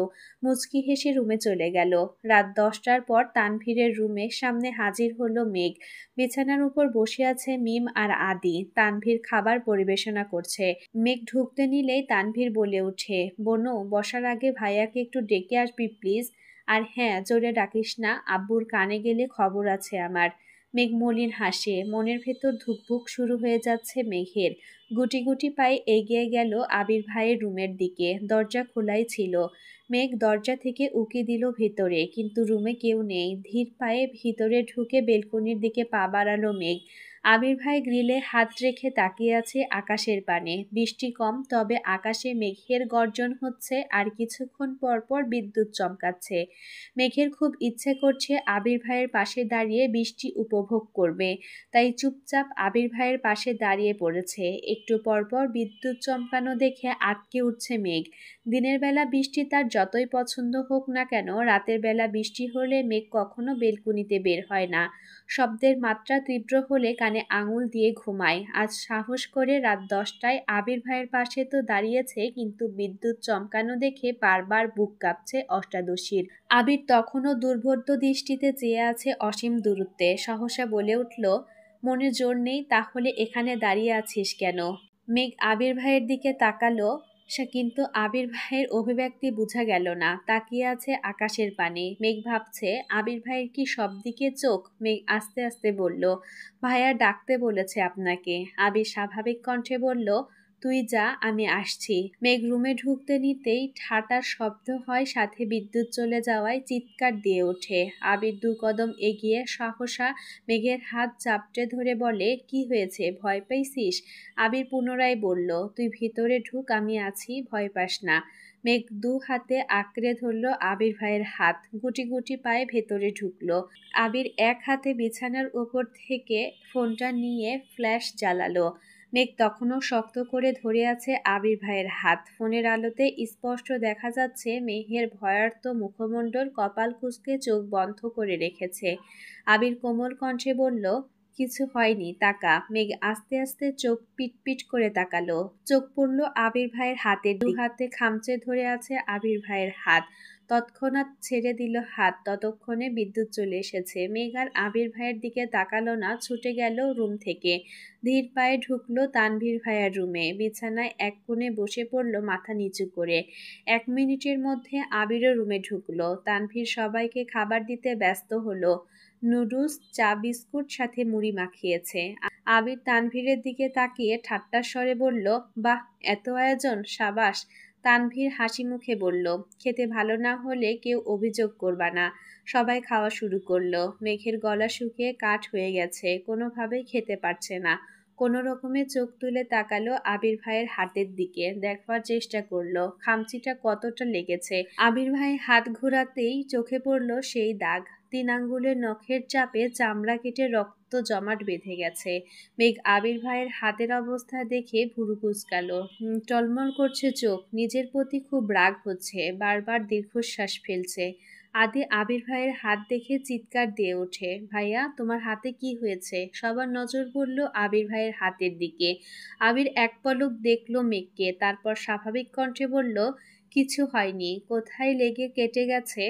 মুচকি হেসে রুমে চলে গেল। রাত 10টার পর তানভীরের রুমের সামনে হাজির হলো মেঘ। বিছানার উপর বসে আছে মিম আর আদি। তানভীর খাবার পরিবেশনা করছে। মেঘ ঢুকতে নিলেই তানভীর বলে ওঠে, বোনো, বসার আগে ভাইয়াকে একটু ডেকে আসবি প্লিজ। আর হ্যাঁ, জোরে ডাকিস না, আব্বুর কানে গেলে খবর আছে আমার। মেঘ মলিন হাসে। মনের ভেতর ধুকপুক শুরু হয়ে যাচ্ছে মেঘের। গুটি গুটি পায়ে এগিয়ে গেল আবির ভাইয়ের রুমের দিকে। দরজা খোলাই ছিল। মেঘ দরজা থেকে উকি দিল ভেতরে, কিন্তু রুমে কেউ নেই। ধীর পায়ে ভিতরে ঢুকে বেলকনির দিকে পা বাড়ালো মেঘ। আবির ভাই গ্রিলে হাত রেখে তাকিয়ে আছে আকাশের পানে। বৃষ্টি কম, তবে আকাশে মেঘের গর্জন হচ্ছে আর কিছুক্ষণ পর পর বিদ্যুৎ চমকাচ্ছে। মেঘের খুব ইচ্ছে করছে আবির ভাইয়ের পাশে দাঁড়িয়ে বৃষ্টি উপভোগ করবে, তাই চুপচাপ আবির ভাইয়ের পাশে দাঁড়িয়ে পড়েছে। একটু পরপর বিদ্যুৎ চমকানো দেখে আটকে উঠছে মেঘ। দিনের বেলা বৃষ্টি তার যতই পছন্দ হোক না কেন, রাতের বেলা বৃষ্টি হলে মেঘ কখনো বেলকুনিতে বের হয় না। শব্দের মাত্রা তীব্র হলে কানে আঙুল দিয়ে ঘুমায়। আজ সাহস করে রাত 10টায় আবির ভাইয়ের পাশে তো দাঁড়িয়েছে, কিন্তু বিদ্যুৎ চমকানো দেখে বারবার বুক কাঁপছে অষ্টাদশীর। আবির তখনও দুর্বোধ্য দৃষ্টিতে চেয়ে আছে অসীম দূরত্বে। সহসা বলে উঠল, মনে জোর নেই, তাহলে এখানে দাঁড়িয়ে আছিস কেন? মেঘ আবির ভাইয়ের দিকে তাকালো, সে কিন্তু আবির ভাইয়ের অভিব্যক্তি বোঝা গেল না। তাকিয়ে আছে আকাশের পানে। মেঘ ভাবছে, আবির ভাইয়ের কি সব দিকে চোখ? মেঘ আস্তে আস্তে বলল, ভাইয়া ডাকতে বলেছে আপনাকে। আবির স্বাভাবিক কণ্ঠে বলল, তুই যা, আমি আসছি। মেঘ রুমে ঢুকতে নিতেই ঠাটার শব্দ হয়, সাথে বিদ্যুৎ চলে যাওয়ায় চিৎকার দিয়ে ওঠে। আবির 2 কদম এগিয়ে সহসা মেঘের হাত চাপটে ধরে বলে, কি হয়েছে, ভয় পাইছিস? আবির পুনরায় বলল, তুই ভিতরে ঢুক, আমি আছি, ভয় পাস না। মেঘ 2 হাতে আঁকড়ে ধরল আবির ভাইয়ের হাত। গুটি গুটি পায়ে ভেতরে ঢুকলো। আবির এক হাতে বিছানার উপর থেকে ফোনটা নিয়ে ফ্ল্যাশ জ্বালালো। মেঘ তখনও শক্ত করে ধরে আছে আবির ভাইয়ের হাত। ফোনের আলোতে স্পষ্ট দেখা যাচ্ছে মেঘের ভয়ার্ত মুখমণ্ডল, কপাল কুঁচকে চোখ বন্ধ করে রেখেছে। আবির কোমল কণ্ঠে বলল, কিছু হয়নি, তাকা। মেঘ আস্তে আস্তে চোখ পিটপিট করে তাকালো। চোখ পড়ল আবির ভাইয়ের হাতের দিকে। 2 হাতে খামচে ধরে আছে আবির ভাইয়ের হাত। তৎক্ষণাৎ ছেড়ে দিল হাত। ততক্ষণে বিদ্যুৎ চলে এসেছে। মেঘ আর আবির ভাইয়ের দিকে তাকালো না, ছুটে গেল রুম থেকে। ধীর পায়ে ঢুকলো তানভীর ভাইয়ার রুমে। বিছানায় এক কোণে বসে পড়ল মাথা নিচু করে। 1 মিনিটের মধ্যে আবিরও রুমে ঢুকলো। তানভীর সবাইকে খাবার দিতে ব্যস্ত হলো। নুডলস, চা, বিস্কুট, সাথে মুড়ি মাখিয়েছে। আবির তানভীরের দিকে তাকিয়ে ঠাট্টার স্বরে বলল, বাহ, এত আয়োজন, সাবাস। তানভীর হাসি মুখে বলল, খেতে ভালো না হলে কেউ অভিযোগ করবা না। সবাই খাওয়া শুরু করলো। মেঘের গলা শুকিয়ে কাঠ হয়ে গেছে, কোনোভাবেই খেতে পারছে না। কোনো রকমে চোখ তুলে তাকালো আবির ভাইয়ের হাতের দিকে, দেখবার চেষ্টা করলো খামচিটা কতটা লেগেছে। আবির ভাই হাত ঘোরাতেই চোখে পড়ল সেই দাগ। 3 আঙ্গুলের নখের চাপে চামড়া কেটে রক্ত জমাট বেঁধে গেছে। মেঘ আবির ভাইয়ের হাতের অবস্থা দেখে ভুরু কুঁচকালো। টলমল করছে চোখ, নিজের প্রতি খুব রাগ হচ্ছে, বারবার দীর্ঘশ্বাস ফেলছে। আবির ভাইয়ের হাত দেখে চিৎকার দিয়ে ওঠে, ভাইয়া তোমার হাতে কি হয়েছে? সবার নজর পড়ল আবির ভাইয়ের হাতের দিকে। আবির এক পলক দেখলো মেঘকে, তারপর স্বাভাবিক কণ্ঠে বলল, কিছু হয়নি। কোথায় লেগে কেটে গেছে?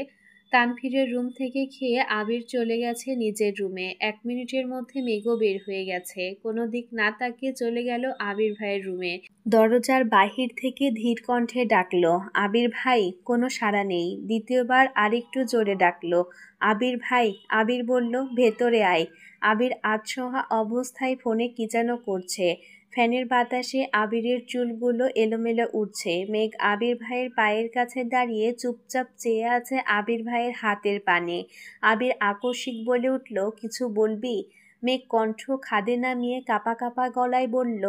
তানভীরের রুম থেকে খেয়ে আবির চলে গেছে নিজের রুমে। 1 মিনিটের মধ্যে মেঘও বের হয়ে গেছে। কোনো দিক না তাকিয়ে চলে গেল আবির ভাইয়ের রুমে। দরজার বাহির থেকে ধীর কণ্ঠে ডাকলো, আবির ভাই। কোনো সাড়া নেই। দ্বিতীয়বার আরেকটু জোরে ডাকলো, আবির ভাই। আবির বলল, ভেতরে আয়। আবির আধশোয়া অবস্থায় ফোনে কি যেন করছে। ফ্যানের বাতাসে আবিরের চুলগুলো এলোমেলো উঠছে। মেঘ আবির ভাইয়ের পায়ের কাছে দাঁড়িয়ে চুপচাপ চেয়ে আছে আবির ভাইয়ের হাতের পানে। আবির আকস্মিক বলে উঠল, কিছু বলবি? মেঘ কণ্ঠ খাদে নামিয়ে কাঁপা কাঁপা গলায় বলল,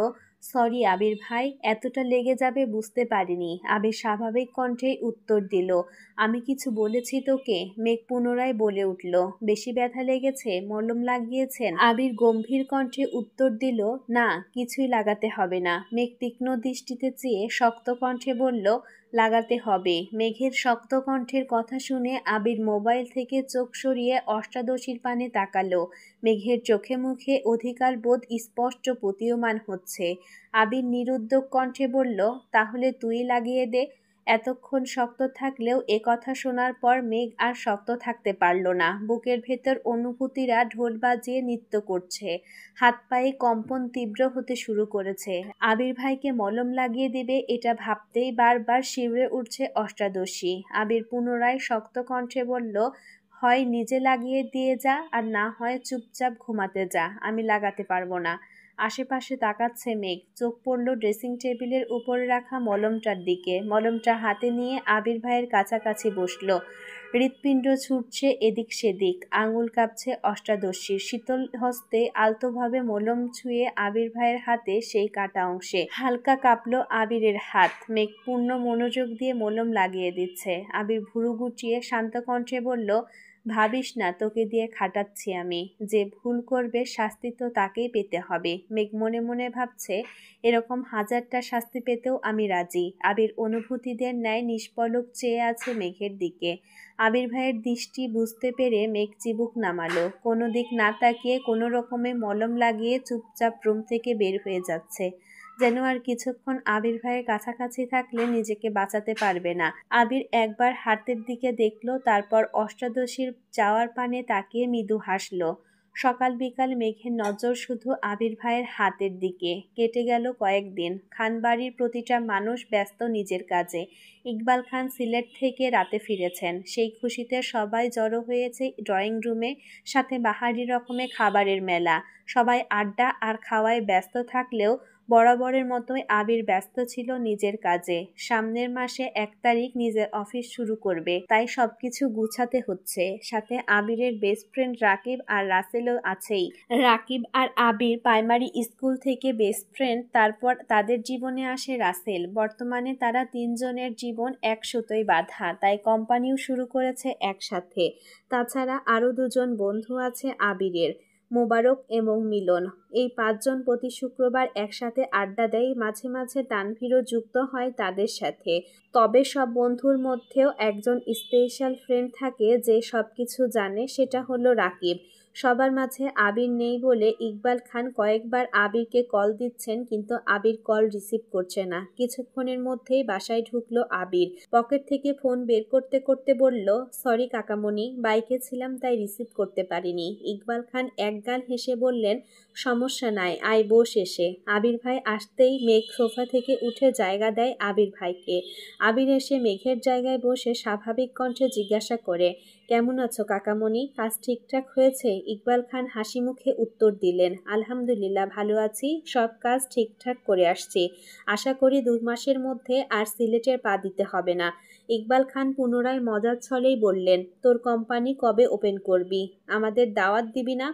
সরি আবির ভাই, এতটা লেগে যাবে বুঝতে পারিনি। আবির স্বাভাবিক কণ্ঠেই উত্তর দিল, আমি কিছু বলেছি তোকে? মেঘ পুনরায় বলে উঠল, বেশি ব্যথা লেগেছে? মলম লাগিয়েছেন? আবির গম্ভীর কণ্ঠে উত্তর দিল, না, কিছুই লাগাতে হবে না। মেঘ তীক্ষ্ণ দৃষ্টিতে চেয়ে শক্ত কণ্ঠে বলল, লাগাতে হবে। মেঘের শক্ত কণ্ঠের কথা শুনে আবির মোবাইল থেকে চোখ সরিয়ে অষ্টাদশীর পানে তাকালো। মেঘের চোখে মুখে অধিকার বোধ স্পষ্ট প্রতীয়মান হচ্ছে। আবির নিরুদ্যোগ কণ্ঠে বলল, তাহলে তুই লাগিয়ে দে। এতক্ষণ শক্ত থাকলেও এ কথা শোনার পর মেঘ আর শক্ত থাকতে পারল না। বুকের ভেতর অনুভূতিরা ঢোল বাজিয়ে নৃত্য করছে। হাত পায়ে কম্পন তীব্র হতে শুরু করেছে। আবির ভাইকে মলম লাগিয়ে দিবে এটা ভাবতেই বারবার শিউরে উঠছে অষ্টাদশী। আবির পুনরায় শক্ত কণ্ঠে বলল, হয় নিজে লাগিয়ে দিয়ে যা, আর না হয় চুপচাপ ঘুমাতে যা। আমি লাগাতে পারবো না। আশেপাশে তাকাচ্ছে মেঘ। চোখ পড়ল ড্রেসিং টেবিলের উপরে রাখা মলমটার দিকে। মলমটা হাতে নিয়ে আবির ভাইয়ের কাছাকাছি বসল। হৃৎপিণ্ড ছুটছে এদিক সেদিক, আঙুল কাঁপছে অষ্টাদশীর। শীতল হস্তে আলতোভাবে মলম ছুঁয়ে আবির ভাইয়ের হাতে সেই কাটা অংশে হালকা কাঁপলো আবিরের হাত। মেঘ পূর্ণ মনোযোগ দিয়ে মলম লাগিয়ে দিচ্ছে। আবির ভুরু গুটিয়ে শান্ত কণ্ঠে বলল, ভাবিস না তোকে দিয়ে খাটাচ্ছি আমি। যে ভুল করবে শাস্তি তো তাকেই পেতে হবে। মেঘ মনে মনে ভাবছে, এরকম হাজারটা শাস্তি পেতেও আমি রাজি। আবির অনুভূতিদের ন্যায় নিষ্পলক চেয়ে আছে মেঘের দিকে। আবির ভাইয়ের দৃষ্টি বুঝতে পেরে মেঘ চিবুক নামালো। কোনো দিক না তাকিয়ে কোনো রকমে মলম লাগিয়ে চুপচাপ রুম থেকে বের হয়ে যাচ্ছে। যেন আর কিছুক্ষণ আবির ভাইয়ের কাছাকাছি থাকলে নিজেকে বাঁচাতে পারবে না। আবির একবার হাতের দিকে দেখল, তারপর অষ্টাদশীর চাওয়ার পানে তাকিয়ে মৃদু হাসল। সকাল বিকাল মেঘের নজর শুধু আবির ভাইয়ের হাতের দিকে। কেটে গেল কয়েকদিন। খানবাড়ির প্রতিটা মানুষ ব্যস্ত নিজের কাজে। ইকবাল খান সিলেট থেকে রাতে ফিরেছেন। সেই খুশিতে সবাই জড়ো হয়েছে ড্রয়িং রুমে। সাথে বাহারি রকমের খাবারের মেলা। সবাই আড্ডা আর খাওয়ায় ব্যস্ত থাকলেও বরাবরের মতোই আবির ব্যস্ত ছিল নিজের কাজে। সামনের মাসে 1 তারিখ নিজের অফিস শুরু করবে, তাই সবকিছু গুছাতে হচ্ছে। সাথে আবিরের বেস্ট ফ্রেন্ড রাকিব আর রাসেলও আছেই। রাকিব আর আবির প্রাইমারি স্কুল থেকে বেস্ট ফ্রেন্ড, তারপর তাদের জীবনে আসে রাসেল। বর্তমানে তারা 3 জনের জীবন এক সুতোয় বাঁধা, তাই কোম্পানিও শুরু করেছে একসাথে। তাছাড়া আরও 2 জন বন্ধু আছে আবিরের, মোবারক এবং মিলন। এই 5 জন প্রতি শুক্রবার একসাথে আড্ডা দেয়। মাঝে মাঝে তানভীরও যুক্ত হয় তাদের সাথে। তবে সব বন্ধুর মধ্যেও একজন স্পেশাল ফ্রেন্ড থাকে যে সবকিছু জানে, সেটা হলো রাকিব। সবার মাঝে আবির নেই বলে ইকবাল খান কয়েকবার আবিরকে কল দিচ্ছেন, কিন্তু আবির কল রিসিভ করছে না। কিছুক্ষণের মধ্যেই বাসায় ঢুকলো আবির। পকেট থেকে ফোন বের করতে করতে বলল, সরি কাকামণি, বাইকে ছিলাম তাই রিসিভ করতে পারিনি। ইকবাল খান একগাল হেসে বললেন, সমস্যা নাই, আয় বস এসে। আবির ভাই আসতেই মেঘ সোফা থেকে উঠে জায়গা দেয় আবির ভাইকে। আবির এসে মেঘের জায়গায় বসে স্বাভাবিক কণ্ঠে জিজ্ঞাসা করে, কেমন আছো কাকামণি? কাজ ঠিকঠাক হয়েছে? ইকবাল খান হাসি মুখে উত্তর দিলেন, আলহামদুলিল্লাহ ভালো আছি, সব কাজ ঠিকঠাক করে আসছি। আশা করি 2 মাসের মধ্যে আর সিলেটের পা দিতে হবে না। ইকবাল খান পুনরায় মজার ছলেই বললেন, তোর কোম্পানি কবে ওপেন করবি? আমাদের দাওয়াত দিবি না?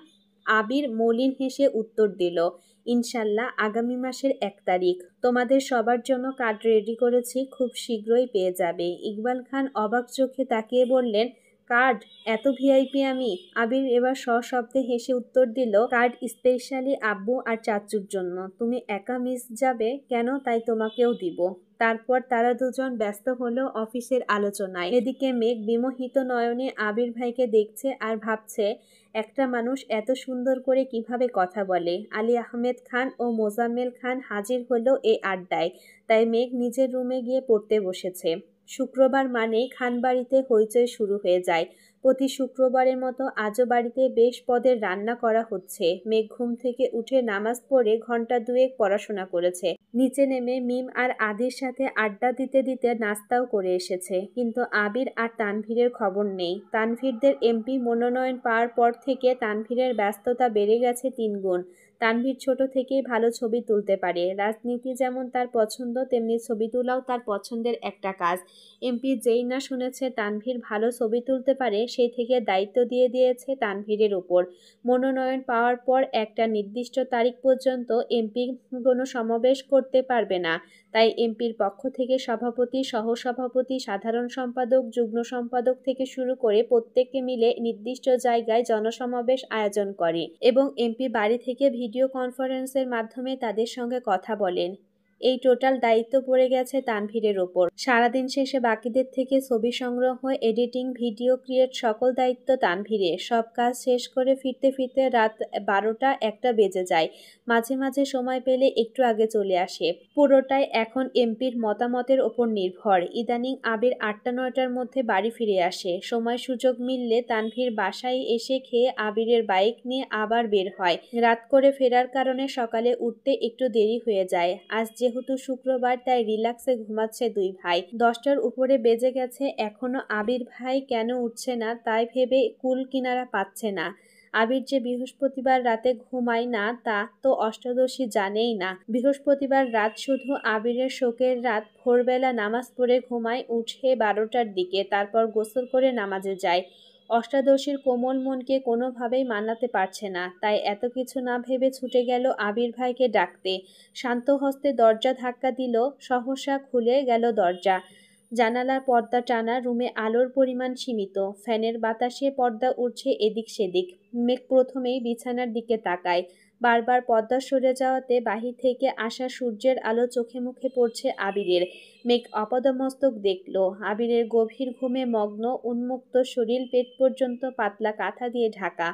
আবির মলিন হেসে উত্তর দিল, ইনশাল্লাহ আগামী মাসের 1 তারিখ। তোমাদের সবার জন্য কার্ড রেডি করেছি, খুব শীঘ্রই পেয়ে যাবে। ইকবাল খান অবাক চোখে তাকিয়ে বললেন, কার্ড? এত ভিআইপি আমি? আবির এবার সশব্দে হেসে উত্তর দিল, কার্ড স্পেশালি আব্বু আর চাচুর জন্য। তুমি একা মিস যাবে কেন, তাই তোমাকেও দিব। তারপর তারা দুজন ব্যস্ত হলো অফিসের আলোচনায়। এদিকে মেঘ বিমোহিত নয়নে আবির ভাইকে দেখছে আর ভাবছে, একটা মানুষ এত সুন্দর করে কিভাবে কথা বলে। আলী আহমেদ খান ও মোজাম্মেল খান হাজির হলো এই আড্ডায়, তাই মেঘ নিজের রুমে গিয়ে পড়তে বসেছে। শুক্রবার মানেই খানবাড়িতে হইচই শুরু হয়ে যায়। প্রতি শুক্রবারের মতো আজও বাড়িতে বেশ পদের রান্না করা হচ্ছে। মেঘ ঘুম থেকে উঠে নামাজ পড়ে ঘন্টা 2 পড়াশোনা করেছে। নিচে নেমে মিম আর আদির সাথে আড্ডা দিতে দিতে নাস্তাও করে এসেছে। কিন্তু আবির আর তানভীরের খবর নেই। তানভীরদের এমপি মনোনয়ন পাওয়ার পর থেকে তানভীরের ব্যস্ততা বেড়ে গেছে 3 গুণ। তানভীর ছোট থেকেই ভালো ছবি তুলতে পারে। রাজনীতি যেমন তার পছন্দ, তেমনি ছবি তোলাও তার পছন্দের একটা কাজ। এমপি যেই না শুনেছে তানভীর ভালো ছবি তুলতে পারে, সেই থেকে দায়িত্ব দিয়ে দিয়েছে তানভীরের উপর। মনোনয়ন পাওয়ার পর একটা নির্দিষ্ট তারিখ পর্যন্ত এমপি কোনো সমাবেশ করতে পারবে না। তাই এমপির পক্ষ থেকে সভাপতি, সহসভাপতি, সাধারণ সম্পাদক, যুগ্ম সম্পাদক থেকে শুরু করে প্রত্যেককে মিলে নির্দিষ্ট জায়গায় জনসমাবেশ আয়োজন করে এবং এমপি বাড়ি থেকে ভিডিও কনফারেন্সের মাধ্যমে তাদের সঙ্গে কথা বলেন। এই টোটাল দায়িত্ব পড়ে গেছে তানভীরের ওপর। সারাদিন শেষে বাকিদের থেকে ছবি সংগ্রহ, এডিটিং, ভিডিও ক্রিয়েট সকল দায়িত্ব তানভীরের। সব কাজ শেষ করে ফিরতে ফিরতে রাত 12টা-1টা বেজে যায়। মাঝে মাঝে সময় পেলে একটু আগে চলে আসে। পুরোটাই এখন এমপির মতামতের ওপর নির্ভর। ইদানিং আবির 8টা-9টার মধ্যে বাড়ি ফিরে আসে। সময় সুযোগ মিললে তানভীর বাসায় এসে খেয়ে আবিরের বাইক নিয়ে আবার বের হয়। রাত করে ফেরার কারণে সকালে উঠতে একটু দেরি হয়ে যায়। আজ যেহেতু শুক্রবার, তাই রিল্যাক্সে ঘুমাচ্ছে 2 ভাই। 10টার উপরে বেজে গেছে, এখনো আবির ভাই কেন উঠছে না তাই ভেবে কুল কিনারা পাচ্ছে না। আবির যে বৃহস্পতিবার রাতে ঘুমায় না তা তো অষ্টাদশী জানেই না। বৃহস্পতিবার রাত শুধু আবিরের শোকের রাত। ভোরবেলা নামাজ পড়ে ঘুমায়, উঠে 12টার দিকে, তারপর গোসল করে নামাজে যায়। অষ্টাদশীর কোমল মনকে কোনোভাবেই মানাতে পারছে না, তাই এত কিছু না ভেবে ছুটে গেল আবির ভাইকে ডাকতে। শান্ত হস্তে দরজা ধাক্কা দিল, সহসা খুলে গেল দরজা। জানালার পর্দা টানা, রুমে আলোর পরিমাণ সীমিত। ফ্যানের বাতাসে পর্দা উড়ছে এদিক সেদিক। মেঘ প্রথমেই বিছানার দিকে তাকায়। বারবার পর্দা সরে যাওয়াতে বাহির থেকে আসা সূর্যের আলো চোখে মুখে পড়ছে আবিরের। মেঘ আপাদমস্তক দেখল আবিরের গভীর ঘুমে মগ্ন, উন্মুক্ত শরীর, পেট পর্যন্ত পাতলা কাঁথা দিয়ে ঢাকা।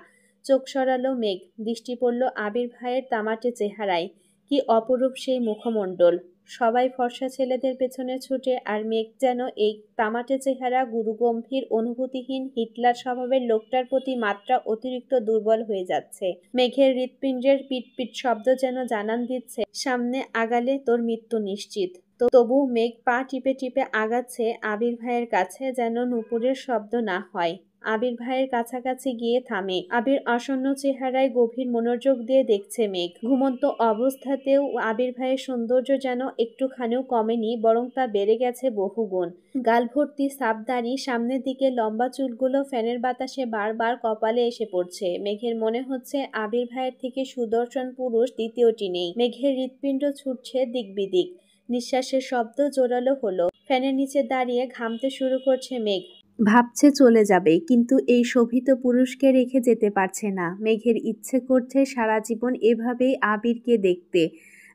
চোখ সরালো মেঘ, দৃষ্টি পড়ল আবির ভাইয়ের তামাটে চেহারায়। কি অপরূপ সেই মুখমণ্ডল! সবাই ফর্সা ছেলেদের পেছনে ছুটে, আর মেঘ যেন এই তামাটে চেহারা, গুরুগম্ভীর, অনুভূতিহীন হিটলার স্বভাবের লোকটার প্রতি মাত্রা অতিরিক্ত দুর্বল হয়ে যাচ্ছে। মেঘের হৃৎপিণ্ডের পিটপিট শব্দ যেন জানান দিচ্ছে, সামনে আগালে তোর মৃত্যু নিশ্চিত। তবু মেঘ পা টিপে টিপে আগাচ্ছে আবির ভাইয়ের কাছে, যেন নূপুরের শব্দ না হয়। আবির ভাইয়ের কাছাকাছি গিয়ে থামে। আবির আসন্ন চেহারায় গভীর মনোযোগ দিয়ে দেখছে মেঘ। ঘুমন্ত অবস্থাতেও আবির ভাইয়ের সৌন্দর্য যেন একটুখানিও কমেনি, বরং তা বেড়ে গেছে বহুগুণ। গাল ভর্তি সাপ দাড়ি, সামনের দিকে লম্বা চুলগুলো ফ্যানের বাতাসে বারবার কপালে এসে পড়ছে। মেঘের মনে হচ্ছে আবির ভাইয়ের থেকে সুদর্শন পুরুষ দ্বিতীয়টি নেই। মেঘের হৃৎপিণ্ড ছুটছে দিকবিদিক। নিঃশ্বাসের শব্দ জোরালো হলো। ফ্যানের নিচে দাঁড়িয়ে ঘামতে শুরু করছে মেঘ। ভাবছে চলে যাবে, কিন্তু এই শোভিত পুরুষকে রেখে যেতে পারছে না। মেঘের ইচ্ছে করছে সারা জীবন এভাবেই আবিরকে দেখতে।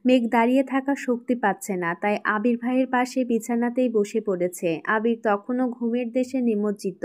মেঘ দাঁড়িয়ে থাকা শক্তি পাচ্ছে না, তাই আবির ভাইয়ের পাশে বিছানাতেই বসে পড়েছে। আবির তখনও ঘুমের দেশে নিমজ্জিত,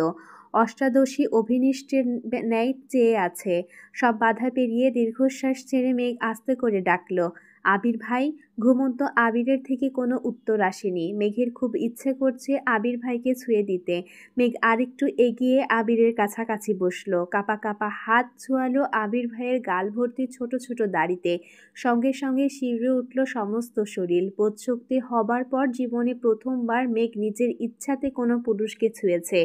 অষ্টাদশী অভিনিষ্টের ন্যায় চেয়ে আছে। সব বাধা পেরিয়ে দীর্ঘশ্বাস ছেড়ে মেঘ আস্তে করে ডাকল, আবির ভাই। ঘুমন্ত আবিরের থেকে কোনো উত্তর আসেনি। মেঘের খুব ইচ্ছে করছে আবির ভাইকে ছুঁয়ে দিতে। মেঘ আরেকটু এগিয়ে আবিরের কাছাকাছি বসল। কাপা কাপা হাত ছোঁয়ালো আবির ভাইয়ের গাল ভর্তি ছোট ছোট দাড়িতে। সঙ্গে সঙ্গে শিউরে উঠল সমস্ত শরীর। বোধশক্তি হবার পর জীবনে প্রথমবার মেঘ নিজের ইচ্ছাতে কোনো পুরুষকে ছুঁয়েছে।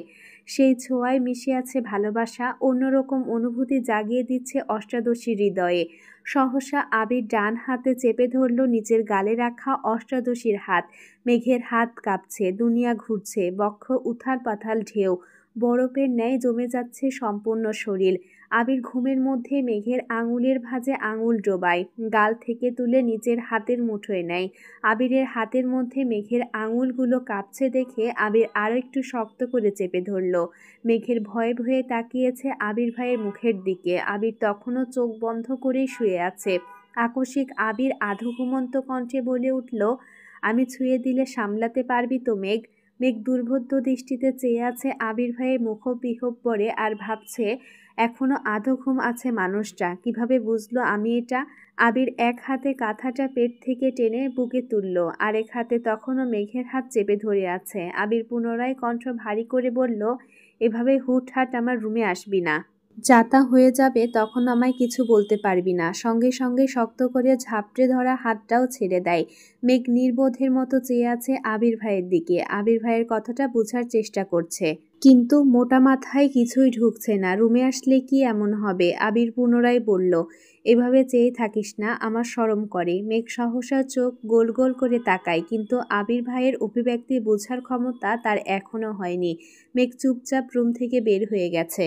সেই ছোঁয়ায় মিশে আছে ভালোবাসা, অন্যরকম অনুভূতি জাগিয়ে দিচ্ছে অষ্টাদশীর হৃদয়ে। সহসা আবির ডান হাতে চেপে ধরল নিজের গালে রাখা অষ্টাদশীর হাত। মেঘের হাত কাঁপছে, দুনিয়া ঘুরছে, বক্ষ উথাল পাথাল ঢেউ। বরফের ন্যায় জমে যাচ্ছে সম্পূর্ণ শরীর। আবির ঘুমের মধ্যে মেঘের আঙুলের ভাঁজে আঙুল ডোবায়, গাল থেকে তুলে নিজের হাতের মুঠোয় নেয়। আবিরের হাতের মধ্যে মেঘের আঙুলগুলো কাঁপছে দেখে আবির আরও একটু শক্ত করে চেপে ধরল। মেঘের ভয়ে ভয়ে তাকিয়েছে আবির ভাইয়ের মুখের দিকে। আবির তখনও চোখ বন্ধ করেই শুয়ে আছে। আকস্মিক আবির আধো ঘুমন্ত কণ্ঠে বলে উঠল, আমি ছুঁয়ে দিলে সামলাতে পারবি তো মেঘ? মেঘ দুর্বোধ্য দৃষ্টিতে চেয়ে আছে আবির ভাইয়ের মুখবিহ্বরে আর ভাবছে, এখনো আধো ঘুম আছে মানুষটা, কিভাবে বুঝলো আমি এটা? আবির এক হাতে কাঁথাটা পেট থেকে টেনে বুকে তুলল, আরেক হাতে তখনও মেঘের হাত চেপে ধরে আছে। আবির পুনরায় কণ্ঠ ভারী করে বলল, এভাবে হুটহাট আমার রুমে আসবি না। যাতা হয়ে যাবে তখন আমায় কিছু বলতে পারবি না। সঙ্গে সঙ্গে শক্ত করে ঝাপটে ধরা হাতটাও ছেড়ে দেয়। মেঘ নির্বোধের মতো চেয়ে আছে আবির ভাইয়ের দিকে। আবির ভাইয়ের কথাটা বোঝার চেষ্টা করছে, কিন্তু মোটা মাথায় কিছুই ঢুকছে না। রুমে আসলে কি এমন হবে? আবির পুনরায় বলল, এভাবে চেয়ে থাকিস না, আমার শরম করে। মেঘ সহসা চোখ গোল গোল করে তাকায়, কিন্তু আবির ভাইয়ের অভিব্যক্তি বোঝার ক্ষমতা তার এখনো হয়নি। মেঘ চুপচাপ রুম থেকে বের হয়ে গেছে।